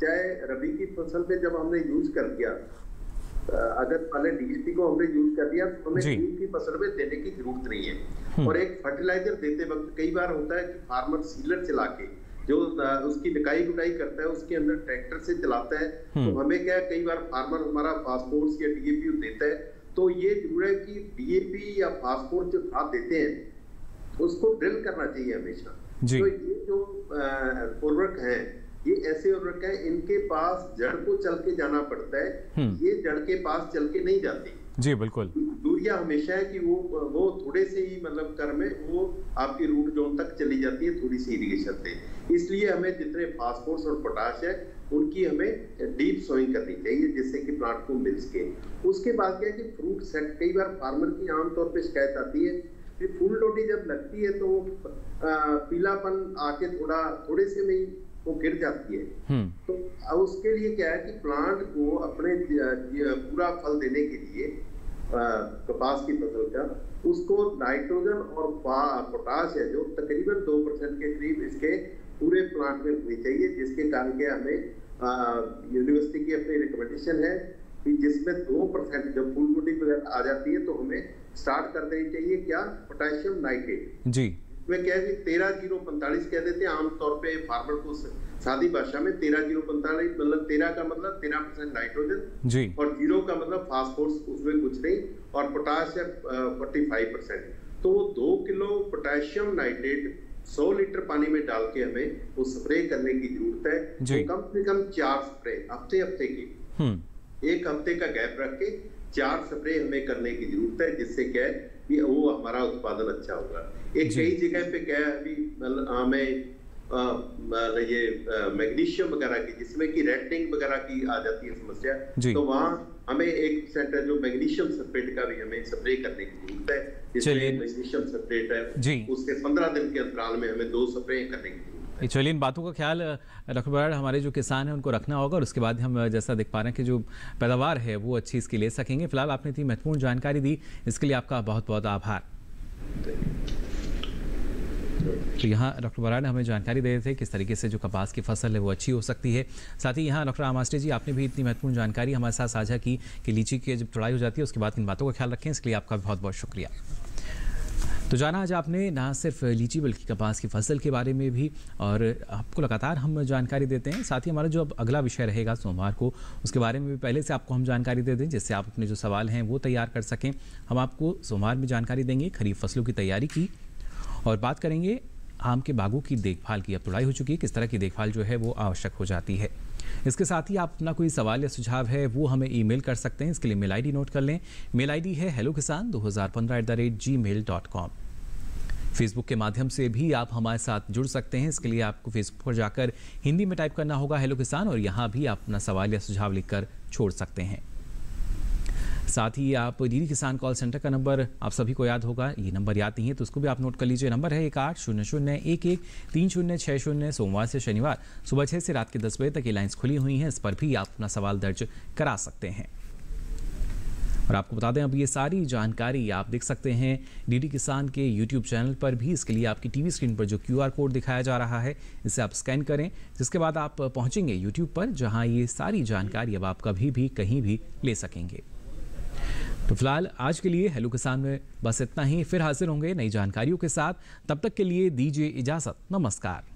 चाहे रबी की फसल में जब हमने यूज कर दिया, अगर पहले DAP को हमने यूज कर दिया तो हमें खरीफ की फसल में देने की जरूरत नहीं है। और एक फर्टिलाइजर देते वक्त कई बार होता है कि फार्मर सीलर चला के जो उसकी निकाई गुटाई करता है उसके अंदर ट्रैक्टर से चलाता है, तो हमें क्या है कई बार फार्मर हमारा फास्फोरस या DAP देता है, तो ये जरूर है कि DAP या फास्फोरस जो खाद देते हैं उसको ड्रिल करना चाहिए हमेशा। तो ये जो उर्वरक है ये ऐसे उर्वरक है, इनके पास जड़ को चल के जाना पड़ता है, ये जड़ के पास चल के नहीं जाती जी। बिल्कुल यूरिया हमेशा है कि वो थोड़े से ही मतलब कर में वो आपकी रूट जोन तक चली जाती है थोड़ी सी इरिगेशन से। इसलिए हमें जितने फास्फोरस और पोटाश है उनकी हमें डीप सोइंग करनी चाहिए जिससे कि प्लांट को मिल सके। उसके बाद क्या है कि फ्रूट सेट, कई बार फार्मर की आमतौर पर शिकायत आती है कि फूल टोटी जब लगती है तो पीलापन आके थोड़े से में ही वो गिर जाती है। तो उसके लिए क्या है कि प्लांट को अपने पूरा फल देने के लिए कपास की फसल का उसको नाइट्रोजन और पोटाश है जो तकरीबन 2% के करीब इसके पूरे प्लांट में होनी चाहिए, जिसके कारण के हमें यूनिवर्सिटी की अपनी रिकमेंडेशन है कि जिसमें 2% जब फूल टोटी वगैरह आ जाती है तो हमें स्टार्ट कर देनी चाहिए क्या, पोटेशियम नाइट्रेट जी। में क्या है कि 13-0-45 कह देते हैं आमतौर पे फार्मर को सादी भाषा में 13-0-45 मतलब 13 का मतलब 13% नाइट्रोजन जी, और 0 का मतलब फास्फोरस उसमें कुछ नहीं, और पोटाश है 45%। तो वो 2 किलो पोटेशियम नाइट्रेट 100 लीटर पानी में डाल के हमें वो स्प्रे करने की जरूरत है। तो कम से कम 4 स्प्रे हफ्ते की, एक हफ्ते का गैप रख के 4 स्प्रे हमें करने की जरूरत है, जिससे क्या है कि वो हमारा उत्पादन अच्छा होगा। एक कई जगह पे क्या है अभी हमें ये मैग्नीशियम वगैरह की, जिसमें कि रेटिंग वगैरह की आ जाती है समस्या, तो वहाँ हमें 1% जो मैग्नीशियम सल्फेट का भी हमें स्प्रे करने की जरूरत है। जिसमें मैग्नीशियम सल्फेट है उसके 15 दिन के अंतराल में हमें 2 स्प्रे करने की जरूरत है। चलिए, इन बातों का ख्याल डॉक्टर बराड़, हमारे जो किसान हैं उनको रखना होगा और उसके बाद हम जैसा देख पा रहे हैं कि जो पैदावार है वो अच्छी इसकी ले सकेंगे। फिलहाल आपने इतनी महत्वपूर्ण जानकारी दी, इसके लिए आपका बहुत बहुत आभार। तो यहाँ डॉक्टर बराड़ हमें जानकारी दे रहे थे किस तरीके से जो कपास की फसल है वो अच्छी हो सकती है। साथ ही यहाँ डॉक्टर आमास्टे जी, आपने भी इतनी महत्वपूर्ण जानकारी हमारे साथ साझा की कि लीची की जब तुड़ाई हो जाती है उसके बाद इन बातों का ख्याल रखें, इसके लिए आपका बहुत बहुत शुक्रिया। तो जाना आज आपने ना सिर्फ लीची बल्कि कपास की फसल के बारे में भी, और आपको लगातार हम जानकारी देते हैं। साथ ही हमारा जो अब अगला विषय रहेगा सोमवार को, उसके बारे में भी पहले से आपको हम जानकारी दे दें, जिससे आप अपने जो सवाल हैं वो तैयार कर सकें। हम आपको सोमवार में जानकारी देंगे खरीफ फसलों की तैयारी की, और बात करेंगे आम के बागों की देखभाल की। अब तुड़ाई हो चुकी है, किस तरह की देखभाल जो है वो आवश्यक हो जाती है। इसके साथ ही आप अपना कोई सवाल या सुझाव है वो हमें ईमेल कर सकते हैं। इसके लिए मेल आईडी नोट कर लें। मेल आईडी है hellokisan2015@gmail.com। फेसबुक के माध्यम से भी आप हमारे साथ जुड़ सकते हैं। इसके लिए आपको फेसबुक पर जाकर हिंदी में टाइप करना होगा हेलो किसान, और यहाँ भी आप अपना सवाल या सुझाव लिखकर छोड़ सकते हैं। साथ ही आप डीडी किसान कॉल सेंटर का नंबर आप सभी को याद होगा, ये नंबर याद नहीं है तो उसको भी आप नोट कर लीजिए। नंबर है 1800113060। सोमवार से शनिवार सुबह 6 से रात के 10 बजे तक ये लाइन्स खुली हुई हैं, इस पर भी आप अपना सवाल दर्ज करा सकते हैं। और आपको बता दें, अब ये सारी जानकारी आप देख सकते हैं डीडी किसान के यूट्यूब चैनल पर भी। इसके लिए आपकी टीवी स्क्रीन पर जो QR कोड दिखाया जा रहा है, इसे आप स्कैन करें, जिसके बाद आप पहुंचेंगे यूट्यूब पर, जहां ये सारी जानकारी अब आप कभी भी कहीं भी ले सकेंगे। तो फिलहाल आज के लिए हेलो किसान में बस इतना ही। फिर हाजिर होंगे नई जानकारियों के साथ, तब तक के लिए दीजिए इजाजत। नमस्कार।